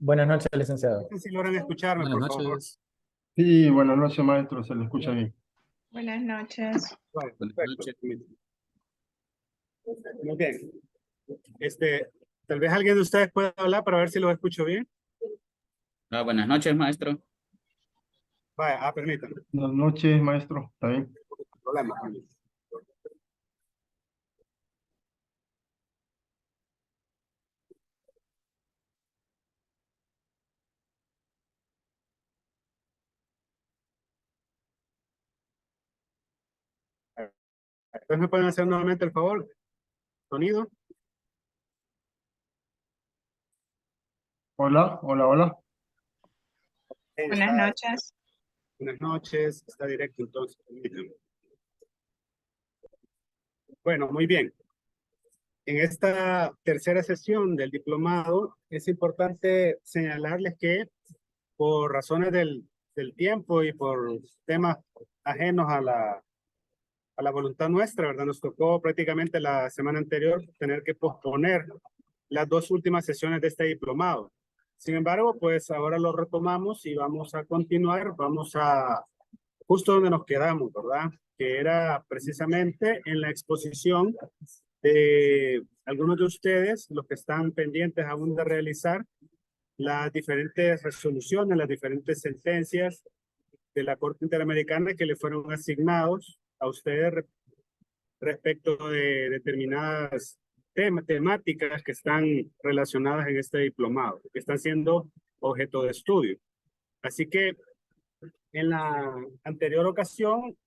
Buenas noches, licenciado. No sé si logran escucharme, Buenas por favor. noches. Sí, buenas noches, maestro, se le escucha bien. Buenas noches. Bueno, Buenas perfecto. noches. Muy bien. Tal vez alguien de ustedes pueda hablar para ver si lo escucho bien. Buenas noches, maestro. Vaya, permítanme. Buenas noches, maestro, ¿está bien? Problema. Entonces me pueden hacer nuevamente el favor. Sonido. Hola, hola, hola. Buenas noches. Buenas noches. Está directo entonces. Permítanme. Bueno, muy bien. En esta tercera sesión del diplomado es importante señalarles que por razones del tiempo y por temas ajenos a la voluntad nuestra, ¿verdad? Nos tocó prácticamente la semana anterior tener que posponer las dos últimas sesiones de este diplomado. Sin embargo, pues ahora lo retomamos y vamos a continuar, vamos a justo donde nos quedamos, ¿verdad? Que era precisamente en la exposición de algunos de ustedes, los que están pendientes aún de realizar las diferentes resoluciones, las diferentes sentencias de la Corte Interamericana que le fueron asignados a ustedes respecto de determinadas temáticas que están relacionadas en este diplomado, que están siendo objeto de estudio. Así que en la anterior ocasión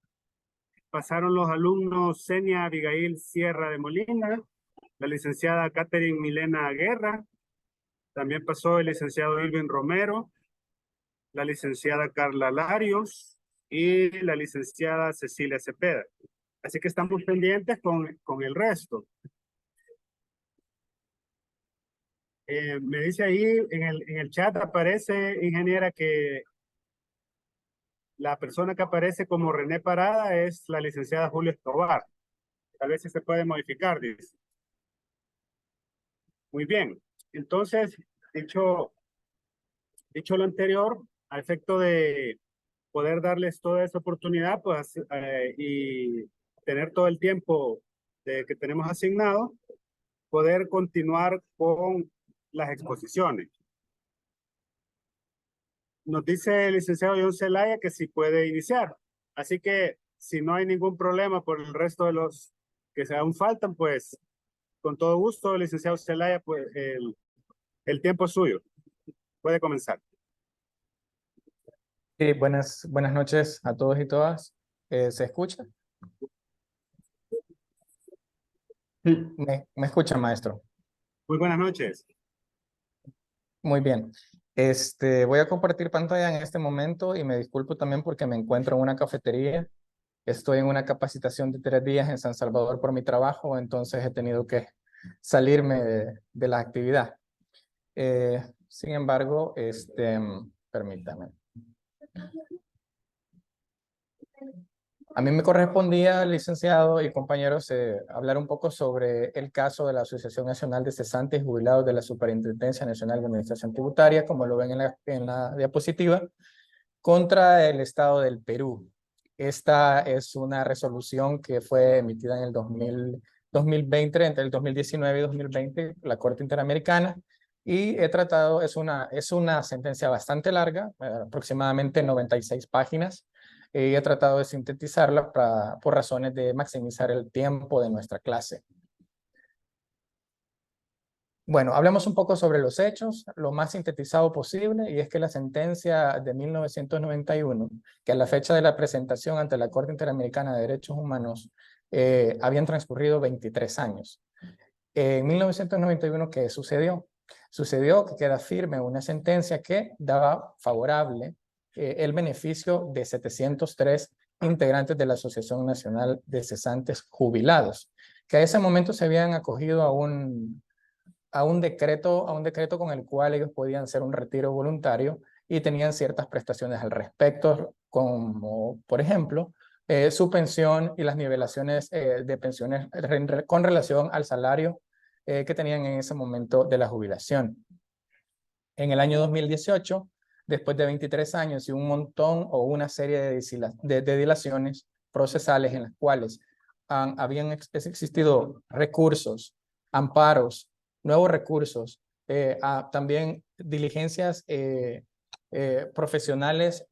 pasaron los alumnos Senia Abigail Sierra de Molina, la licenciada Catherine Milena Guerra, también pasó el licenciado Irving Romero, la licenciada Carla Larios y la licenciada Cecilia Cepeda. Así que estamos pendientes con el resto. Me dice ahí en el chat, aparece, ingeniera, que la persona que aparece como René Parada es la licenciada Julia Escobar. Tal vez se puede modificar, dice. Muy bien. Entonces, dicho lo anterior, a efecto de poder darles toda esa oportunidad, pues, y tener todo el tiempo que tenemos asignado, poder continuar con las exposiciones. Nos dice el licenciado John Zelaya que sí puede iniciar. Así que si no hay ningún problema por el resto de los que aún faltan, pues con todo gusto, licenciado Zelaya, pues el tiempo es suyo. Puede comenzar. Sí, buenas noches a todos y todas. ¿Se escucha? Sí, ¿Me escucha, maestro? Muy buenas noches. Muy bien. Voy a compartir pantalla en este momento y me disculpo también porque me encuentro en una cafetería. Estoy en una capacitación de 3 días en San Salvador por mi trabajo, entonces he tenido que salirme de la actividad. Sin embargo, permítame. A mí me correspondía, licenciado y compañeros, hablar un poco sobre el caso de la Asociación Nacional de Cesantes y Jubilados de la Superintendencia Nacional de Administración Tributaria, como lo ven en la diapositiva, contra el Estado del Perú. Esta es una resolución que fue emitida en el 2020, entre el 2019 y 2020, la Corte Interamericana, y es una sentencia bastante larga, aproximadamente 96 páginas, y he tratado de sintetizarla por razones de maximizar el tiempo de nuestra clase. Bueno, hablemos un poco sobre los hechos, lo más sintetizado posible, y es que la sentencia de 1991, que a la fecha de la presentación ante la Corte Interamericana de Derechos Humanos habían transcurrido 23 años. En 1991, ¿qué sucedió? Sucedió que queda firme una sentencia que daba favorable el beneficio de 703 integrantes de la Asociación Nacional de Cesantes Jubilados, que a ese momento se habían acogido a un decreto con el cual ellos podían hacer un retiro voluntario y tenían ciertas prestaciones al respecto, como por ejemplo su pensión y las nivelaciones de pensiones con relación al salario que tenían en ese momento de la jubilación. En el año 2018, después de 23 años y un montón o una serie de dilaciones procesales en las cuales habían existido recursos, amparos, nuevos recursos, también diligencias profesionales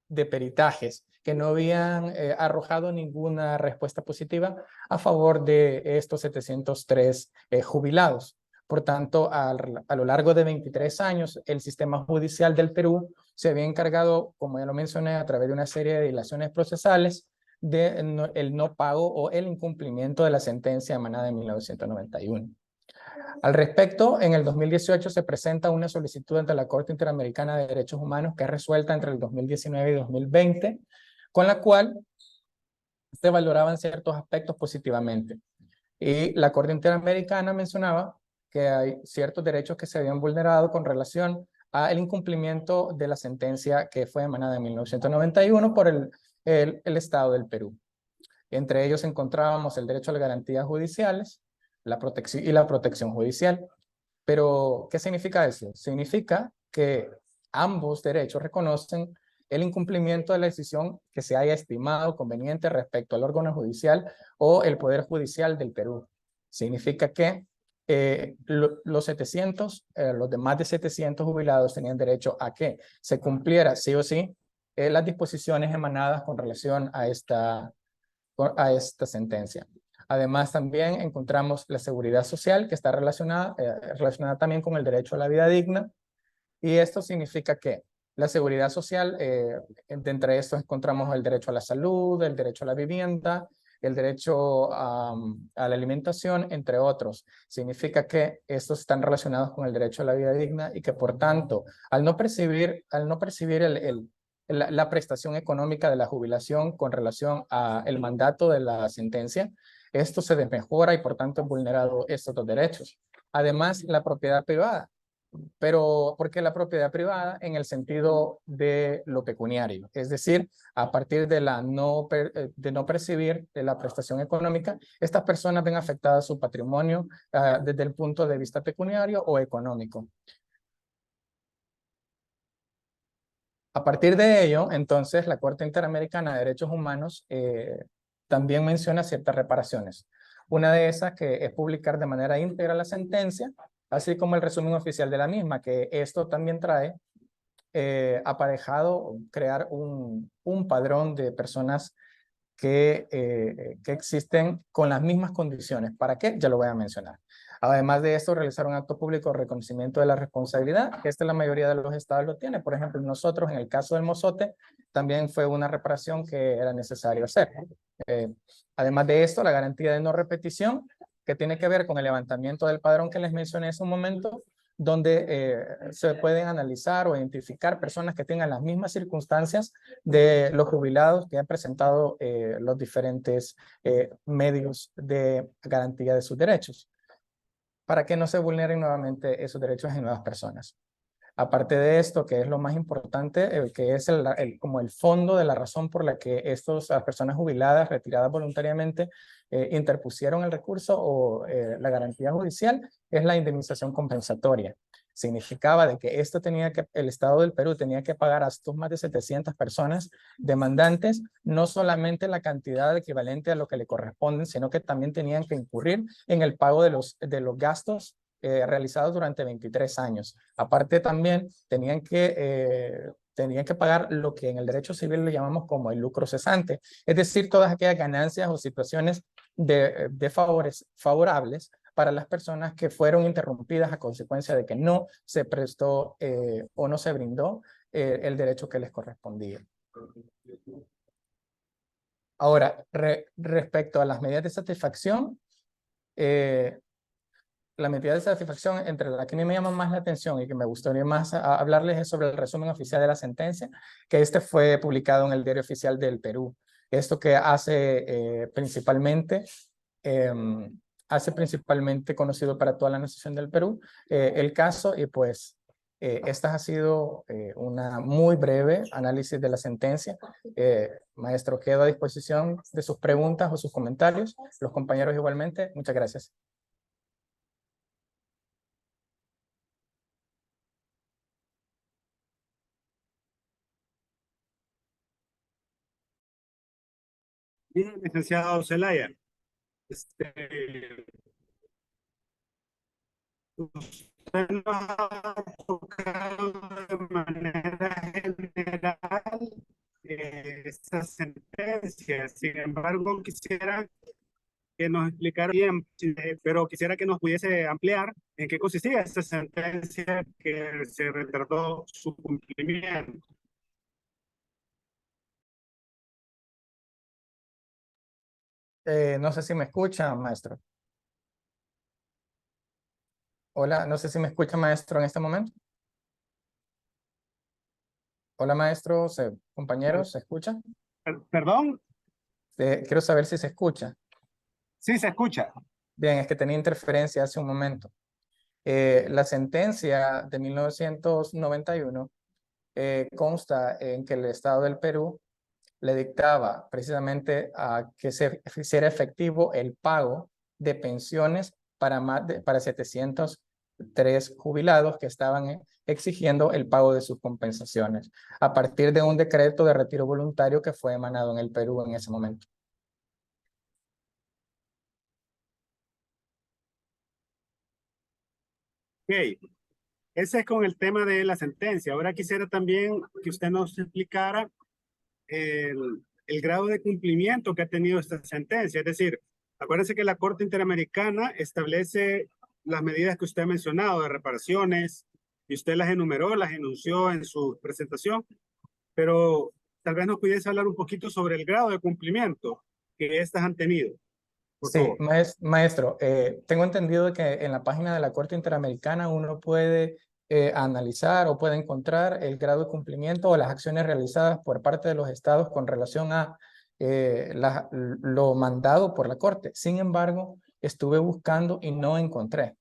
de peritajes que no habían arrojado ninguna respuesta positiva a favor de estos 703 jubilados. Por tanto, a lo largo de 23 años, el sistema judicial del Perú se había encargado, como ya lo mencioné, a través de una serie de dilaciones procesales, de el no pago o el incumplimiento de la sentencia emanada en 1991. Al respecto, en el 2018 se presenta una solicitud ante la Corte Interamericana de Derechos Humanos que es resuelta entre el 2019 y 2020, con la cual se valoraban ciertos aspectos positivamente. Y la Corte Interamericana mencionaba que hay ciertos derechos que se habían vulnerado con relación al incumplimiento de la sentencia que fue emanada en 1991 por el Estado del Perú. Entre ellos encontrábamos el derecho a las garantías judiciales, la protección judicial. Pero, ¿qué significa eso? Significa que ambos derechos reconocen el incumplimiento de la decisión que se haya estimado conveniente respecto al órgano judicial o el Poder Judicial del Perú. Significa que los demás de 700 jubilados tenían derecho a que se cumpliera sí o sí las disposiciones emanadas con relación a esta sentencia. Además, también encontramos la seguridad social que está relacionada también con el derecho a la vida digna. Y esto significa que la seguridad social, entre estos encontramos el derecho a la salud, el derecho a la vivienda, el derecho a la alimentación, entre otros. Significa que estos están relacionados con el derecho a la vida digna y que por tanto, al no percibir la prestación económica de la jubilación con relación al mandato de la sentencia, esto se desmejora y por tanto es vulnerado estos dos derechos. Además, la propiedad privada. Pero, ¿por qué la propiedad privada? En el sentido de lo pecuniario. Es decir, a partir de no percibir de la prestación económica, estas personas ven afectada su patrimonio desde el punto de vista pecuniario o económico. A partir de ello, entonces, la Corte Interamericana de Derechos Humanos también menciona ciertas reparaciones. Una de esas que es publicar de manera íntegra la sentencia, así como el resumen oficial de la misma, que esto también trae aparejado crear un padrón de personas que existen con las mismas condiciones. ¿Para qué? Ya lo voy a mencionar. Además de esto, realizar un acto público de reconocimiento de la responsabilidad, que la mayoría de los estados lo tiene. Por ejemplo, nosotros, en el caso del Mozote, también fue una reparación que era necesario hacer. Además de esto, la garantía de no repetición, que tiene que ver con el levantamiento del padrón que les mencioné hace un momento, donde se pueden analizar o identificar personas que tengan las mismas circunstancias de los jubilados que han presentado los diferentes medios de garantía de sus derechos, para que no se vulneren nuevamente esos derechos en nuevas personas. Aparte de esto, que es lo más importante, que es como el fondo de la razón por la que estas personas jubiladas, retiradas voluntariamente, interpusieron el recurso o la garantía judicial, es la indemnización compensatoria. Significaba de que el Estado del Perú tenía que pagar a estos más de 700 personas demandantes, no solamente la cantidad equivalente a lo que le corresponden, sino que también tenían que incurrir en el pago de los gastos realizados durante 23 años. Aparte también tenían que pagar lo que en el derecho civil le llamamos como el lucro cesante, es decir, todas aquellas ganancias o situaciones de favores favorables para las personas que fueron interrumpidas a consecuencia de que no se prestó o no se brindó el derecho que les correspondía. Ahora, respecto a las medidas de satisfacción, la medida de satisfacción entre la que a mí me llama más la atención y que me gustaría más hablarles es sobre el resumen oficial de la sentencia, que fue publicado en el Diario Oficial del Perú. Esto que hace principalmente conocido para toda la nación del Perú el caso, y pues esta ha sido una muy breve análisis de la sentencia. Maestro, quedo a disposición de sus preguntas o sus comentarios. Los compañeros igualmente. Muchas gracias. Bien, licenciado Zelaya. Usted nos ha tocado de manera general esta sentencia. Sin embargo, quisiera que nos explicara bien, pero quisiera que nos pudiese ampliar en qué consistía esta sentencia que se retardó su cumplimiento. No sé si me escucha, maestro. Hola, no sé si me escucha, maestro, en este momento. Hola, maestro, compañeros, ¿se escucha? ¿Perdón? Quiero saber si se escucha. Sí, se escucha. Bien, es que tenía interferencia hace un momento. La sentencia de 1991 consta en que el Estado del Perú le dictaba precisamente a que se hiciera efectivo el pago de pensiones para 703 jubilados que estaban exigiendo el pago de sus compensaciones a partir de un decreto de retiro voluntario que fue emanado en el Perú en ese momento. Ok, ese es con el tema de la sentencia. Ahora quisiera también que usted nos explicara el grado de cumplimiento que ha tenido esta sentencia. Es decir, acuérdense que la Corte Interamericana establece las medidas que usted ha mencionado de reparaciones, y usted las enumeró, las enunció en su presentación, pero tal vez nos pudiese hablar un poquito sobre el grado de cumplimiento que estas han tenido, por Sí, favor. maestro, tengo entendido que en la página de la Corte Interamericana uno puede analizar o puede encontrar el grado de cumplimiento o las acciones realizadas por parte de los estados con relación a lo mandado por la Corte. Sin embargo, estuve buscando y no encontré.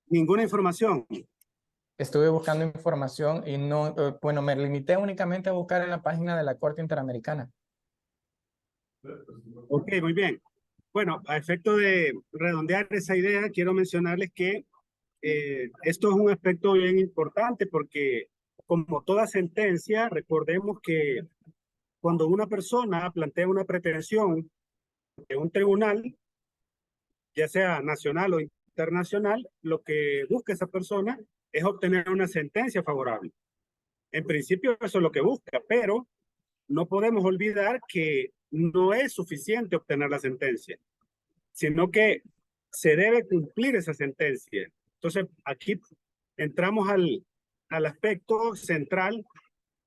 Ninguna información. Estuve buscando información y no, bueno, me limité únicamente a buscar en la página de la Corte Interamericana. Ok, muy bien. Bueno, a efecto de redondear esa idea, quiero mencionarles que esto es un aspecto bien importante porque, como toda sentencia, recordemos que cuando una persona plantea una pretensión en un tribunal, ya sea nacional o internacional, lo que busca esa persona es obtener una sentencia favorable. En principio eso es lo que busca, pero no podemos olvidar que no es suficiente obtener la sentencia, sino que se debe cumplir esa sentencia. Entonces, aquí entramos al aspecto central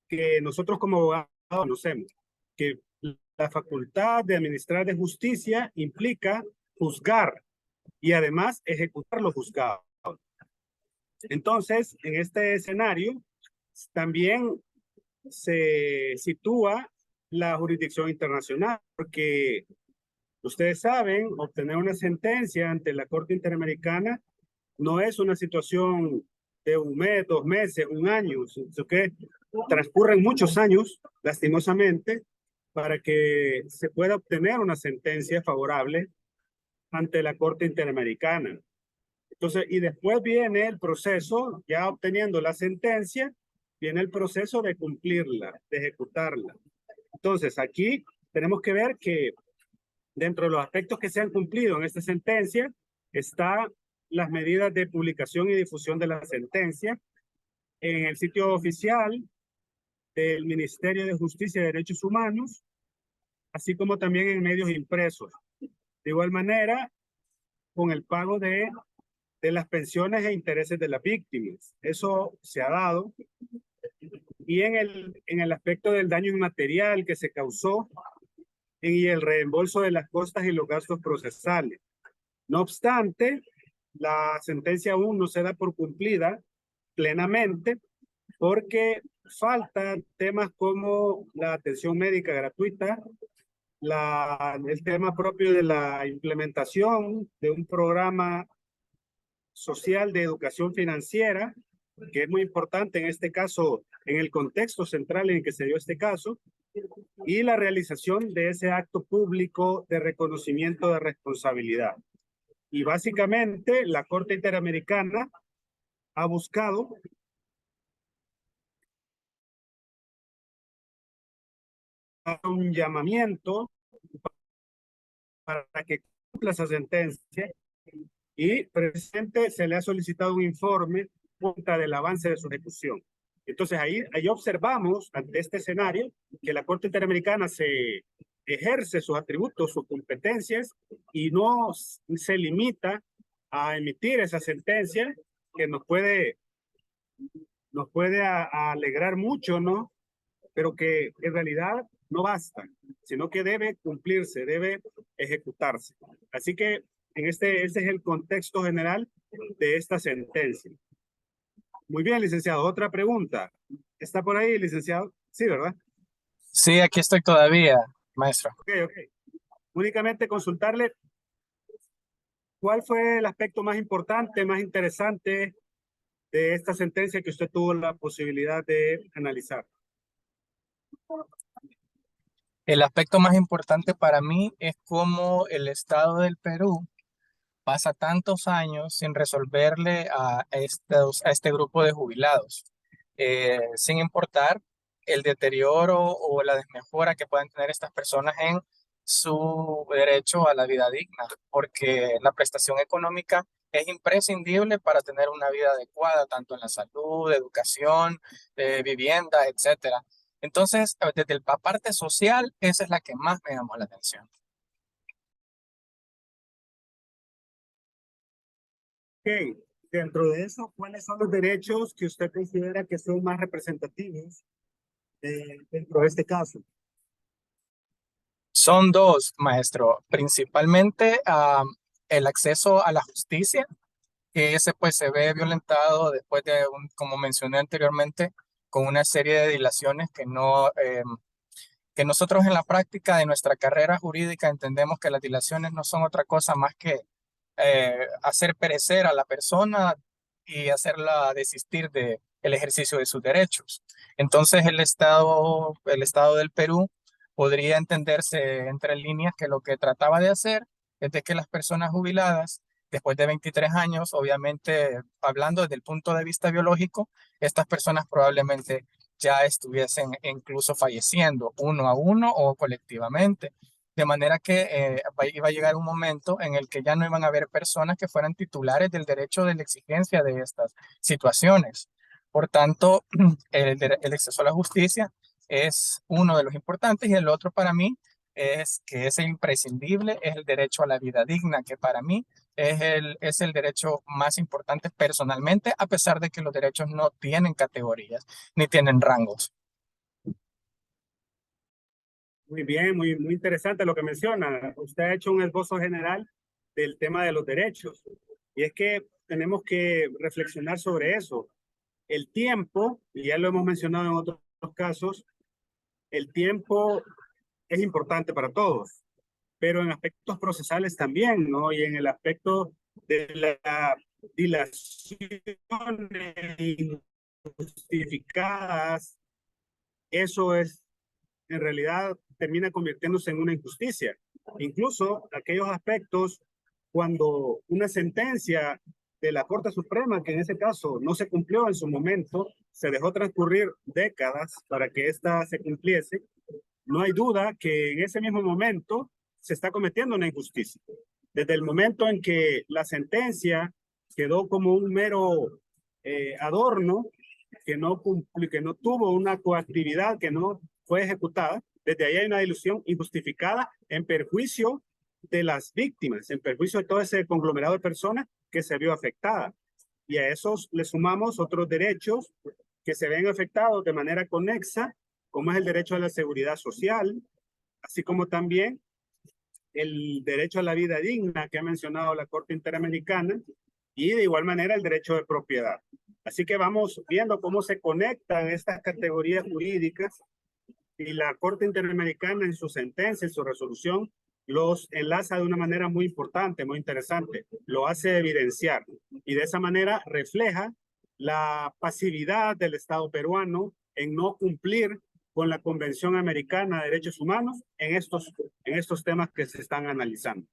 que nosotros como abogados conocemos, que la facultad de administrar de justicia implica juzgar y además ejecutar lo juzgado. Entonces, en este escenario, también se sitúa la jurisdicción internacional, porque ustedes saben, obtener una sentencia ante la Corte Interamericana no es una situación de un mes, 2 meses, un año, sino que transcurren muchos años, lastimosamente, para que se pueda obtener una sentencia favorable ante la Corte Interamericana. Entonces, y después viene el proceso, ya obteniendo la sentencia, viene el proceso de cumplirla, de ejecutarla. Entonces, aquí tenemos que ver que dentro de los aspectos que se han cumplido en esta sentencia, está las medidas de publicación y difusión de la sentencia en el sitio oficial del Ministerio de Justicia y Derechos Humanos, así como también en medios impresos. De igual manera, con el pago de las pensiones e intereses de las víctimas. Eso se ha dado. Y en el aspecto del daño inmaterial que se causó y el reembolso de las costas y los gastos procesales. No obstante, la sentencia aún no se da por cumplida plenamente porque faltan temas como la atención médica gratuita, el tema propio de la implementación de un programa social de educación financiera, que es muy importante en este caso, en el contexto central en el que se dio este caso, y la realización de ese acto público de reconocimiento de responsabilidad. Y básicamente la Corte Interamericana ha buscado un llamamiento para que cumpla esa sentencia y presidente se le ha solicitado un informe contra del avance de su ejecución. Entonces ahí observamos ante este escenario que la Corte Interamericana se ejerce sus atributos, sus competencias y no se limita a emitir esa sentencia que nos puede alegrar mucho, ¿no? Pero que en realidad no basta, sino que debe cumplirse, debe ejecutarse. Así que ese es el contexto general de esta sentencia. Muy bien, licenciado. Otra pregunta. ¿Está por ahí, licenciado? Sí, ¿verdad? Sí, aquí estoy todavía, maestro. Ok. Únicamente consultarle cuál fue el aspecto más importante, más interesante de esta sentencia que usted tuvo la posibilidad de analizar. El aspecto más importante para mí es cómo el Estado del Perú pasa tantos años sin resolverle a este grupo de jubilados, sin importar el deterioro o la desmejora que puedan tener estas personas en su derecho a la vida digna, porque la prestación económica es imprescindible para tener una vida adecuada, tanto en la salud, educación, vivienda, etcétera. Entonces, desde la parte social, esa es la que más me llamó la atención. Ok, dentro de eso, ¿cuáles son los derechos que usted considera que son más representativos dentro de este caso? Son dos, maestro, principalmente el acceso a la justicia, que ese pues se ve violentado después de, como mencioné anteriormente, con una serie de dilaciones que nosotros en la práctica de nuestra carrera jurídica entendemos que las dilaciones no son otra cosa más que hacer perecer a la persona y hacerla desistir de el ejercicio de sus derechos. Entonces el Estado del Perú podría entenderse entre líneas que lo que trataba de hacer es de que las personas jubiladas, después de 23 años, obviamente hablando desde el punto de vista biológico, estas personas probablemente ya estuviesen incluso falleciendo uno a uno o colectivamente. De manera que iba a llegar un momento en el que ya no iban a haber personas que fueran titulares del derecho de la exigencia de estas situaciones. Por tanto, el acceso a la justicia es uno de los importantes y el otro para mí es que es imprescindible, es el derecho a la vida digna, que para mí es el derecho más importante personalmente, a pesar de que los derechos no tienen categorías ni tienen rangos. Muy bien, muy interesante lo que menciona. Usted ha hecho un esbozo general del tema de los derechos. Y es que tenemos que reflexionar sobre eso. El tiempo, y ya lo hemos mencionado en otros casos, el tiempo es importante para todos, pero en aspectos procesales también, ¿no? Y en el aspecto de la dilación injustificadas, eso es, en realidad, termina convirtiéndose en una injusticia. Incluso aquellos aspectos cuando una sentencia de la Corte Suprema, que en ese caso no se cumplió en su momento, se dejó transcurrir décadas para que ésta se cumpliese, no hay duda que en ese mismo momento se está cometiendo una injusticia. Desde el momento en que la sentencia quedó como un mero adorno, que no tuvo una coactividad, que no fue ejecutada, desde ahí hay una dilución injustificada en perjuicio de las víctimas, en perjuicio de todo ese conglomerado de personas que se vio afectada. Y a esos le sumamos otros derechos que se ven afectados de manera conexa, como es el derecho a la seguridad social, así como también el derecho a la vida digna que ha mencionado la Corte Interamericana, y de igual manera el derecho de propiedad. Así que vamos viendo cómo se conectan estas categorías jurídicas y la Corte Interamericana en su sentencia, en su resolución, los enlaza de una manera muy importante, muy interesante. Lo hace evidenciar y de esa manera refleja la pasividad del Estado peruano en no cumplir con la Convención Americana de Derechos Humanos en estos temas que se están analizando.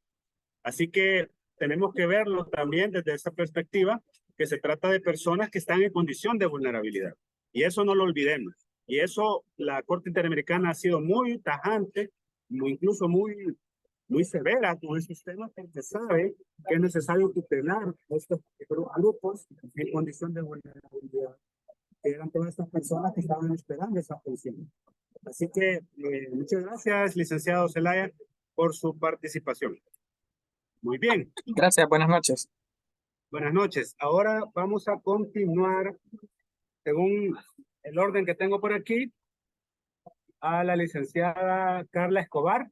Así que tenemos que verlo también desde esa perspectiva, que se trata de personas que están en condición de vulnerabilidad. Y eso no lo olvidemos. Y eso, la Corte Interamericana ha sido muy tajante, incluso muy severa con esos temas, porque sabe que es necesario tutelar a estos grupos en condición de vulnerabilidad, que eran todas estas personas que estaban esperando esa pensión. Así que muchas gracias, licenciado Zelaya, por su participación. Muy bien, Gracias, buenas noches. buenas noches. Ahora vamos a continuar, según el orden que tengo por aquí, a la licenciada Carla Escobar.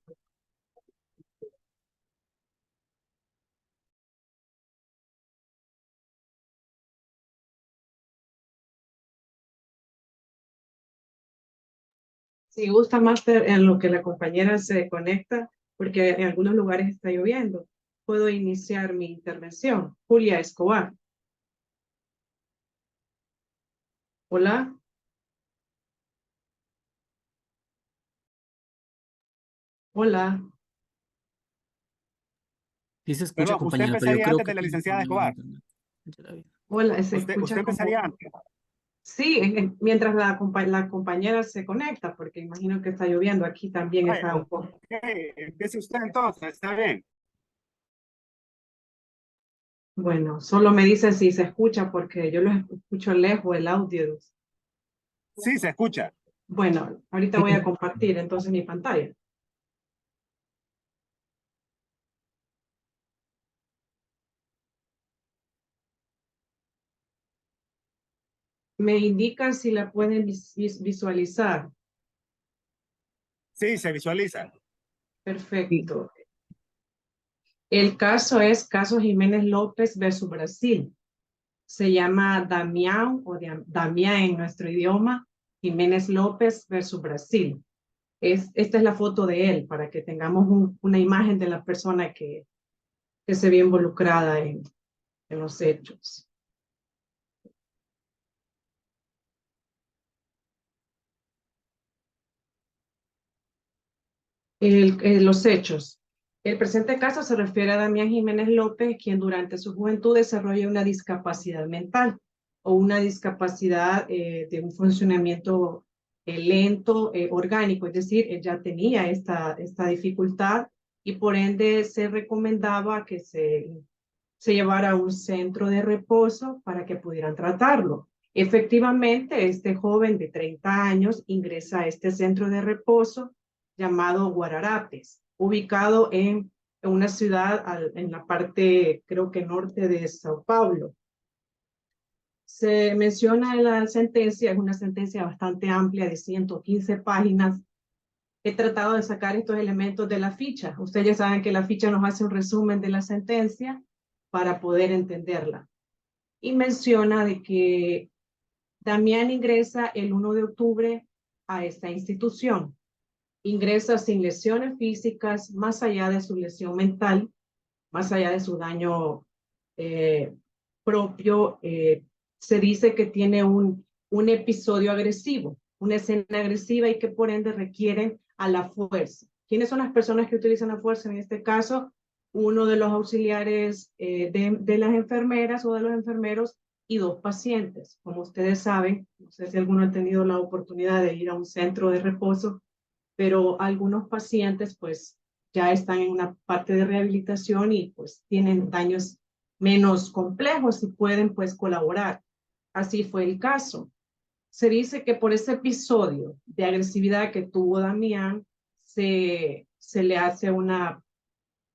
Si gusta, Máster, en lo que la compañera se conecta, porque en algunos lugares está lloviendo, puedo iniciar mi intervención. Julia Escobar. Hola. Hola. Sí se escucha, Perdón, usted compañera, pero yo empezaría creo antes que de la tiene licenciada problemas de Escobar. internet. Hola, se Usted escucha empezaría como... antes. Sí, mientras la compañera se conecta, porque imagino que está lloviendo. Aquí también Ay, está un ok, poco. empiece usted entonces, está bien. Bueno, solo me dice si se escucha, porque yo lo escucho lejos el audio. Sí, se escucha. Bueno, ahorita voy a compartir entonces mi pantalla. Me indica si la pueden visualizar. Sí, se visualiza. Perfecto. El caso es Caso Jiménez López versus Brasil. Se llama Damián o Damián en nuestro idioma, Jiménez López versus Brasil. Esta es la foto de él para que tengamos una imagen de la persona que se ve involucrada en los hechos. Los hechos. El presente caso se refiere a Damián Jiménez López, quien durante su juventud desarrolla una discapacidad mental o una discapacidad de un funcionamiento lento, orgánico, es decir, él ya tenía esta dificultad y por ende se recomendaba que se llevara a un centro de reposo para que pudieran tratarlo. Efectivamente, este joven de 30 años ingresa a este centro de reposo llamado Guararapes, ubicado en una ciudad en la parte, creo que norte de Sao Paulo. Se menciona en la sentencia, es una sentencia bastante amplia de 115 páginas. He tratado de sacar estos elementos de la ficha. Ustedes ya saben que la ficha nos hace un resumen de la sentencia para poder entenderla. Y menciona de que Damián ingresa el 1 de octubre a esta institución. Ingresa sin lesiones físicas, más allá de su lesión mental, más allá de su daño propio. Se dice que tiene un episodio agresivo, una escena agresiva y que por ende requieren a la fuerza. ¿Quiénes son las personas que utilizan la fuerza en este caso? Uno de los auxiliares de las enfermeras o de los enfermeros y dos pacientes. Como ustedes saben, no sé si alguno ha tenido la oportunidad de ir a un centro de reposo, pero algunos pacientes pues ya están en una parte de rehabilitación y pues tienen daños menos complejos y pueden pues colaborar. Así fue el caso. Se dice que por ese episodio de agresividad que tuvo Damián, se le hace una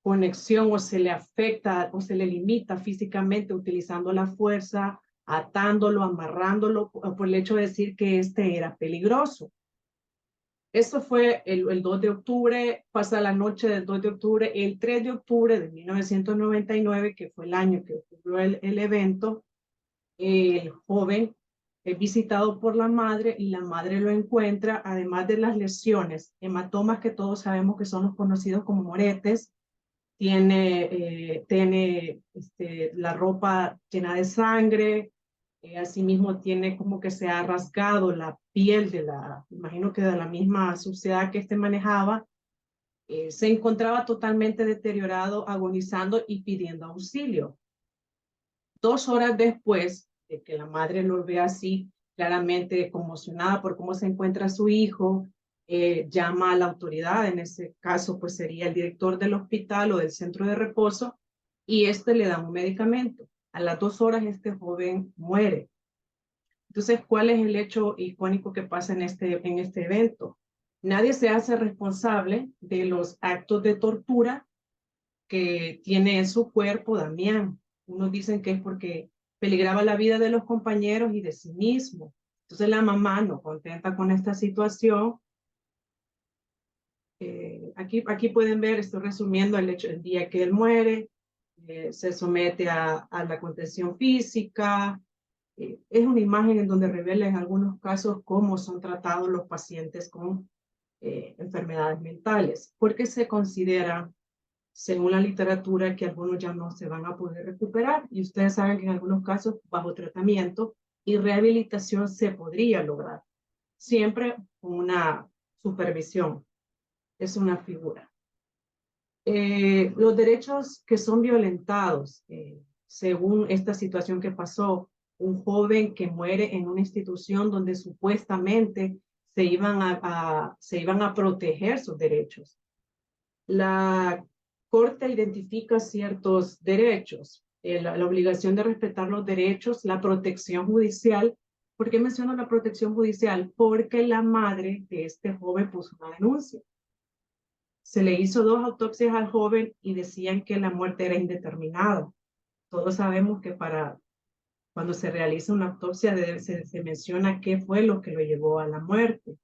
conexión o se le afecta o se le limita físicamente utilizando la fuerza, atándolo, amarrándolo, por el hecho de decir que este era peligroso. Esto fue el 2 de octubre, pasa la noche del 2 de octubre, el 3 de octubre de 1999, que fue el año que ocurrió el evento, el joven es visitado por la madre y la madre lo encuentra, además de las lesiones, hematomas que todos sabemos que son los conocidos como moretes, tiene la ropa llena de sangre, asimismo tiene como que se ha rasgado la piel imagino que de la misma suciedad que manejaba, se encontraba totalmente deteriorado, agonizando y pidiendo auxilio. 2 horas después de que la madre lo ve así, claramente conmocionada por cómo se encuentra su hijo, llama a la autoridad, en ese caso pues sería el director del hospital o del centro de reposo, y le da un medicamento. A las 2 horas este joven muere. Entonces, ¿cuál es el hecho icónico que pasa en este evento? Nadie se hace responsable de los actos de tortura que tiene en su cuerpo Damián. Unos dicen que es porque peligraba la vida de los compañeros y de sí mismo. Entonces la mamá, no contenta con esta situación, aquí pueden ver, estoy resumiendo el día que él muere, se somete a la contención física. Es una imagen en donde revela en algunos casos cómo son tratados los pacientes con enfermedades mentales, porque se considera, según la literatura, que algunos ya no se van a poder recuperar, y ustedes saben que en algunos casos bajo tratamiento y rehabilitación se podría lograr, siempre con una supervisión. Es una figura. Los derechos que son violentados, según esta situación que pasó, un joven que muere en una institución donde supuestamente se iban a proteger sus derechos. La Corte identifica ciertos derechos, la obligación de respetar los derechos, la protección judicial. ¿Por qué menciono la protección judicial? Porque la madre de este joven puso una denuncia. Se le hizo 2 autopsias al joven y decían que la muerte era indeterminada. Todos sabemos que cuando se realiza una autopsia se menciona qué fue lo que lo llevó a la muerte.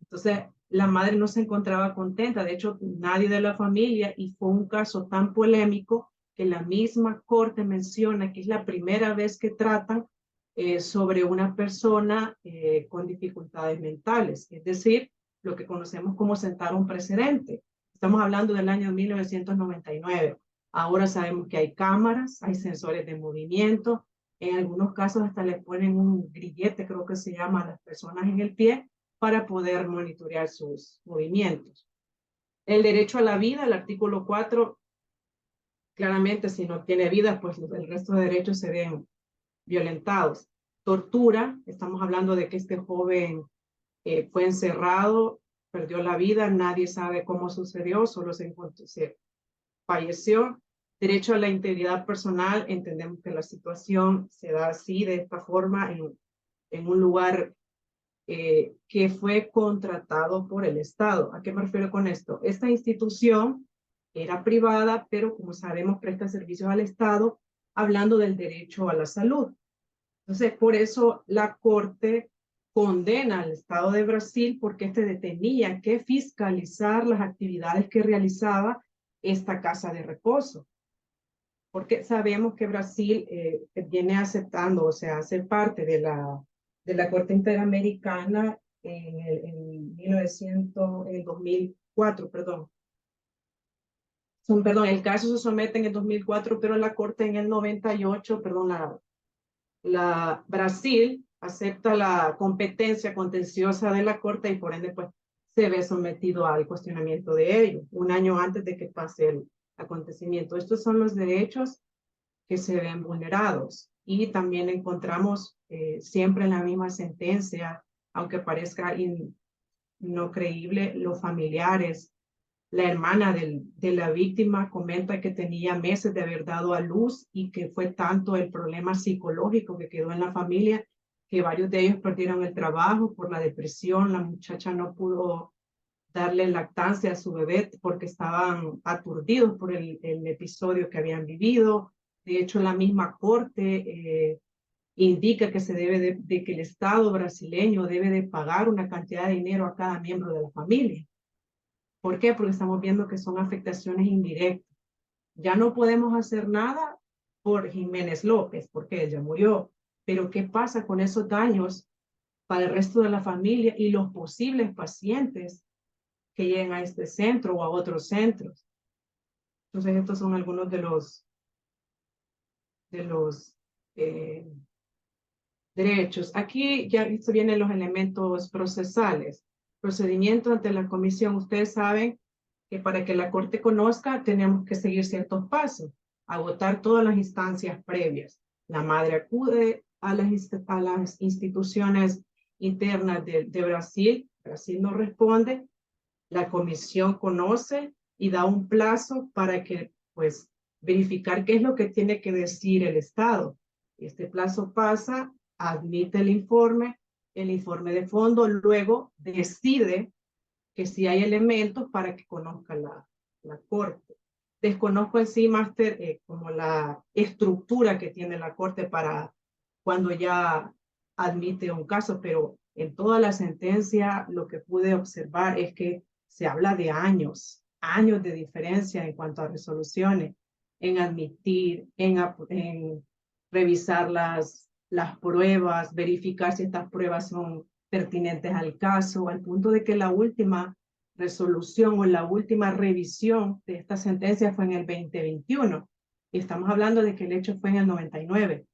Entonces, la madre no se encontraba contenta, de hecho, nadie de la familia, y fue un caso tan polémico que la misma corte menciona que es la primera vez que tratan sobre una persona con dificultades mentales, es decir, lo que conocemos como sentar un precedente. Estamos hablando del año 1999. Ahora sabemos que hay cámaras, hay sensores de movimiento, en algunos casos hasta les ponen un grillete, creo que se llama, a las personas en el pie, para poder monitorear sus movimientos. El derecho a la vida, el artículo 4, claramente si no tiene vida, pues el resto de derechos se ven violentados. Tortura, estamos hablando de que este joven fue encerrado, perdió la vida, nadie sabe cómo sucedió, solo se falleció. Derecho a la integridad personal, entendemos que la situación se da así, de esta forma, en un lugar que fue contratado por el Estado. ¿A qué me refiero con esto? Esta institución era privada, pero como sabemos presta servicios al Estado, hablando del derecho a la salud. Entonces, por eso la Corte condena al Estado de Brasil porque tenía que fiscalizar las actividades que realizaba esta casa de reposo. Porque sabemos que Brasil viene aceptando, o sea, hace parte de la Corte Interamericana en 2004, perdón. El caso se somete en el 2004, pero la Corte en el 98, perdón, Brasil acepta la competencia contenciosa de la Corte y por ende pues se ve sometido al cuestionamiento de ello, un año antes de que pase el acontecimiento. Estos son los derechos que se ven vulnerados. Y también encontramos siempre en la misma sentencia, aunque parezca no creíble, los familiares. La hermana de la víctima comenta que tenía meses de haber dado a luz y que fue tanto el problema psicológico que quedó en la familia que varios de ellos perdieron el trabajo por la depresión. La muchacha no pudo darle lactancia a su bebé porque estaban aturdidos por el episodio que habían vivido. De hecho, la misma corte indica que se debe de que el Estado brasileño debe de pagar una cantidad de dinero a cada miembro de la familia. ¿Por qué? Porque estamos viendo que son afectaciones indirectas. Ya no podemos hacer nada por Jiménez López, porque él ya murió. Pero ¿qué pasa con esos daños para el resto de la familia y los posibles pacientes que lleguen a este centro o a otros centros? Entonces, estos son algunos de los derechos. Aquí ya vienen los elementos procesales. Procedimiento ante la comisión. Ustedes saben que para que la Corte conozca tenemos que seguir ciertos pasos, agotar todas las instancias previas. La madre acude, a las instituciones internas de Brasil. Brasil no responde, la comisión conoce y da un plazo para que, pues, verificar qué es lo que tiene que decir el Estado. Este plazo pasa, admite el informe de fondo, luego decide que si hay elementos para que conozca la Corte. Desconozco en sí, Máster, como la estructura que tiene la Corte para cuando ya admite un caso, pero en toda la sentencia lo que pude observar es que se habla de años de diferencia en cuanto a resoluciones, en admitir, en revisar las pruebas, verificar si estas pruebas son pertinentes al caso, al punto de que la última resolución o la última revisión de esta sentencia fue en el 2021. Y estamos hablando de que el hecho fue en el 99.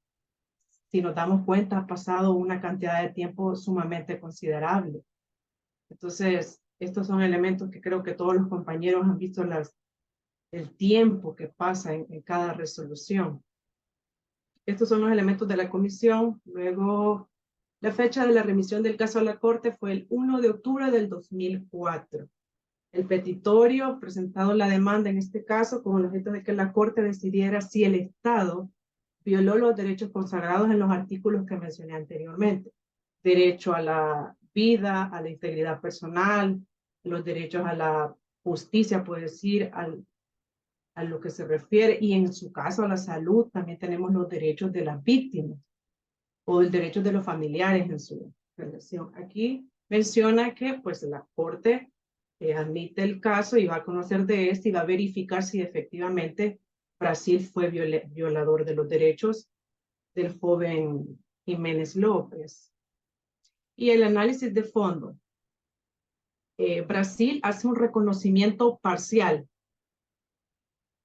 Si nos damos cuenta, ha pasado una cantidad de tiempo sumamente considerable. Entonces, estos son elementos que creo que todos los compañeros han visto el tiempo que pasa en cada resolución. Estos son los elementos de la comisión. Luego, la fecha de la remisión del caso a la Corte fue el 1 de octubre del 2004. El petitorio presentado la demanda en este caso con el objeto de que la Corte decidiera si el Estado violó los derechos consagrados en los artículos que mencioné anteriormente. Derecho a la vida, a la integridad personal, los derechos a la justicia, puede decir, a lo que se refiere, y en su caso a la salud, también tenemos los derechos de las víctimas o el derecho de los familiares en su relación. Aquí menciona que pues la Corte admite el caso y va a conocer de este y va a verificar si efectivamente Brasil fue violador de los derechos del joven Jiménez López. Y el análisis de fondo. Brasil hace un reconocimiento parcial.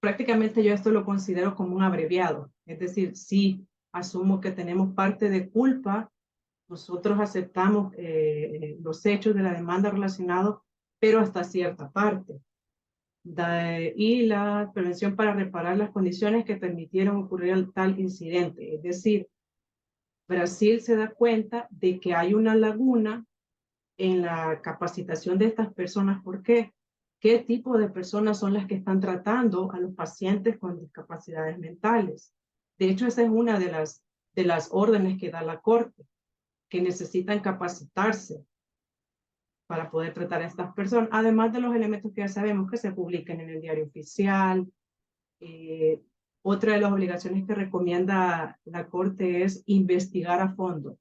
Prácticamente yo esto lo considero como un abreviado. Es decir, sí, asumo que tenemos parte de culpa, nosotros aceptamos los hechos de la demanda relacionados, pero hasta cierta parte. Y la prevención para reparar las condiciones que permitieron ocurrir tal incidente. Es decir, Brasil se da cuenta de que hay una laguna en la capacitación de estas personas. ¿Por qué? ¿Qué tipo de personas son las que están tratando a los pacientes con discapacidades mentales? De hecho, esa es una de las órdenes que da la Corte, que necesitan capacitarse para poder tratar a estas personas, además de los elementos que ya sabemos que se publiquen en el diario oficial. Otra de las obligaciones que recomienda la Corte es investigar a fondo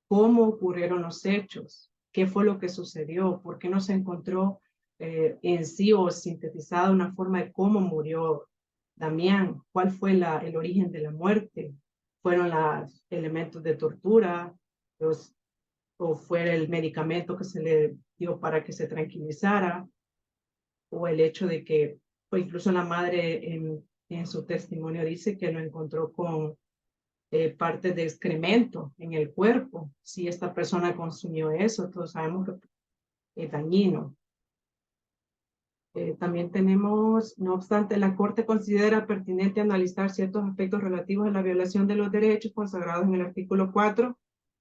cómo ocurrieron los hechos, qué fue lo que sucedió, por qué no se encontró en sí o sintetizada una forma de cómo murió Damián, cuál fue el origen de la muerte, fueron los elementos de tortura, o fue el medicamento que se le dio para que se tranquilizara, o el hecho de que, o incluso la madre en su testimonio dice que lo encontró con partes de excremento en el cuerpo. Si esta persona consumió eso, todos sabemos que es dañino. También tenemos, no obstante, la Corte considera pertinente analizar ciertos aspectos relativos a la violación de los derechos consagrados en el artículo 4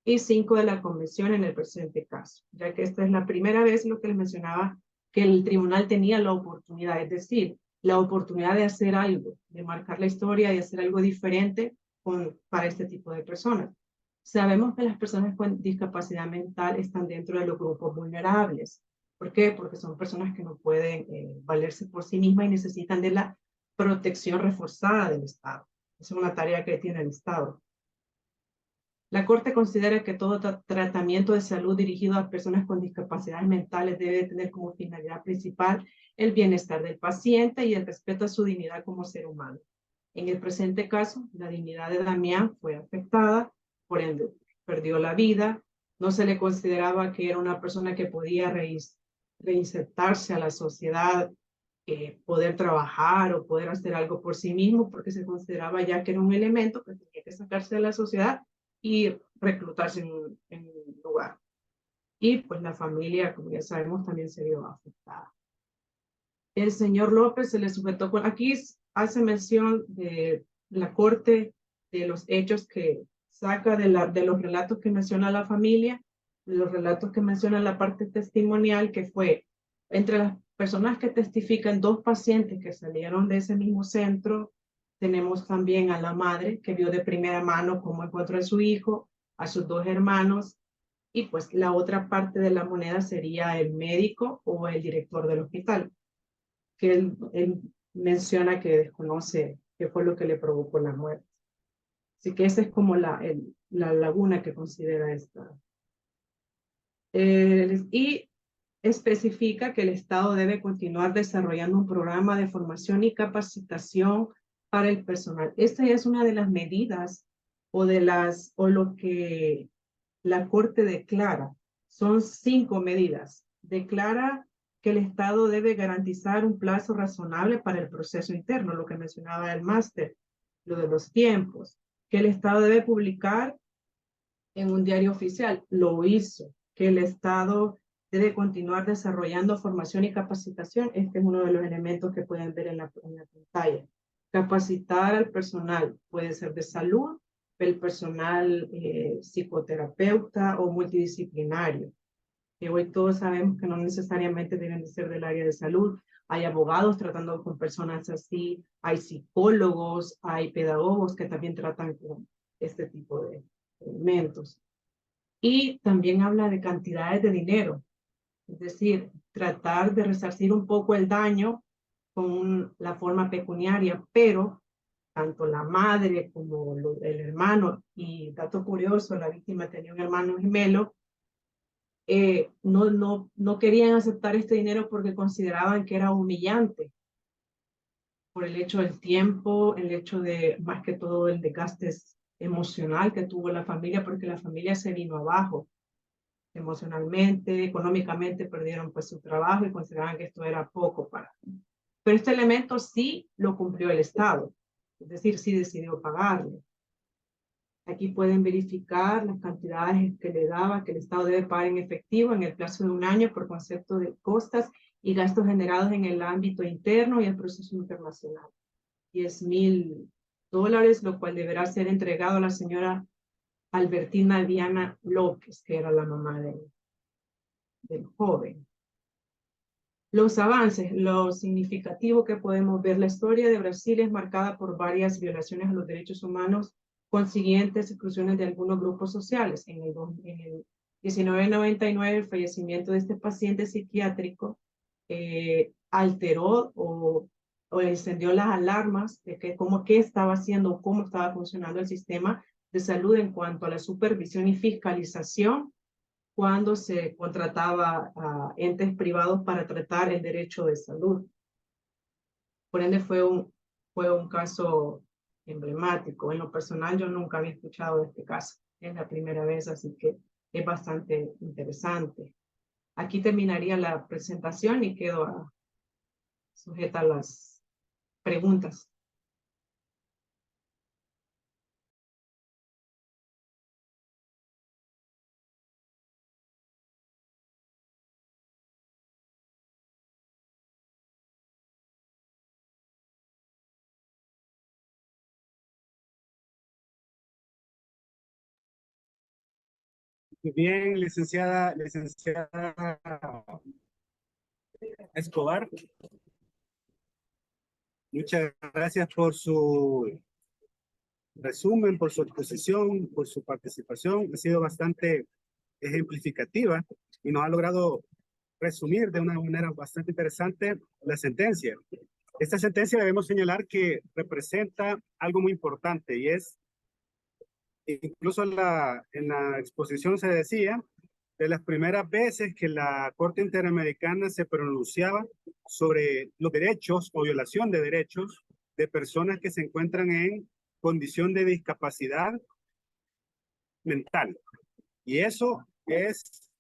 y 5 de la Convención en el presente caso, ya que esta es la primera vez, lo que les mencionaba, que el tribunal tenía la oportunidad, es decir, la oportunidad de hacer algo, de marcar la historia y hacer algo diferente para este tipo de personas. Sabemos que las personas con discapacidad mental están dentro de los grupos vulnerables. ¿Por qué? Porque son personas que no pueden valerse por sí mismas y necesitan de la protección reforzada del Estado. Es una tarea que tiene el Estado. La Corte considera que todo tratamiento de salud dirigido a personas con discapacidades mentales debe tener como finalidad principal el bienestar del paciente y el respeto a su dignidad como ser humano. En el presente caso, la dignidad de Damián fue afectada, por ende perdió la vida, no se le consideraba que era una persona que podía reinsertarse a la sociedad, poder trabajar o poder hacer algo por sí mismo, porque se consideraba ya que era un elemento que tenía que sacarse de la sociedad y reclutarse en un lugar. Y pues la familia, como ya sabemos, también se vio afectada. El señor López se le sujetó aquí hace mención de la Corte de los hechos que saca de los relatos que menciona la familia, de los relatos que menciona la parte testimonial, que fue entre las personas que testifican, 2 pacientes que salieron de ese mismo centro. Tenemos también a la madre que vio de primera mano cómo encontró a su hijo, a sus 2 hermanos, y pues la otra parte de la moneda sería el médico o el director del hospital, que él menciona que desconoce qué fue lo que le provocó la muerte. Así que esa es como la laguna que considera esta. Y especifica que el Estado debe continuar desarrollando un programa de formación y capacitación para el personal. Esta es una de las medidas o lo que la Corte declara. Son 5 medidas. Declara que el Estado debe garantizar un plazo razonable para el proceso interno, lo que mencionaba el máster, lo de los tiempos, que el Estado debe publicar en un diario oficial, lo hizo, que el Estado debe continuar desarrollando formación y capacitación. Este es uno de los elementos que pueden ver en la pantalla. Capacitar al personal, puede ser de salud, el personal psicoterapeuta o multidisciplinario, que hoy todos sabemos que no necesariamente deben de ser del área de salud. Hay abogados tratando con personas así, hay psicólogos, hay pedagogos que también tratan con este tipo de elementos. Y también habla de cantidades de dinero, es decir, tratar de resarcir un poco el daño con la forma pecuniaria, pero tanto la madre como el hermano, y dato curioso, la víctima tenía un hermano gemelo, no querían aceptar este dinero porque consideraban que era humillante por el hecho del tiempo, el hecho de, más que todo, el desgaste emocional que tuvo la familia, porque la familia se vino abajo emocionalmente, económicamente, perdieron pues su trabajo y consideraban que esto era poco para. Pero este elemento sí lo cumplió el Estado, es decir, sí decidió pagarle. Aquí pueden verificar las cantidades que le daba, que el Estado debe pagar en efectivo en el plazo de 1 año por concepto de costas y gastos generados en el ámbito interno y el proceso internacional. $10,000, lo cual deberá ser entregado a la señora Albertina Diana López, que era la mamá del joven. Los avances, lo significativo que podemos ver, la historia de Brasil es marcada por varias violaciones a los derechos humanos, consiguientes exclusiones de algunos grupos sociales. En el 1999, el fallecimiento de este paciente psiquiátrico alteró o encendió las alarmas de que qué estaba haciendo, cómo estaba funcionando el sistema de salud en cuanto a la supervisión y fiscalización cuando se contrataba a entes privados para tratar el derecho de salud. Por ende, fue un caso emblemático. En lo personal, yo nunca había escuchado de este caso. Es la primera vez, así que es bastante interesante. Aquí terminaría la presentación y quedo sujeta a las preguntas. Bien, licenciada Escobar, muchas gracias por su resumen, por su exposición, por su participación. Ha sido bastante ejemplificativa y nos ha logrado resumir de una manera bastante interesante la sentencia. Esta sentencia debemos señalar que representa algo muy importante y es, incluso en la exposición se decía, de las primeras veces que la Corte Interamericana se pronunciaba sobre los derechos o violación de derechos de personas que se encuentran en condición de discapacidad mental. Y eso es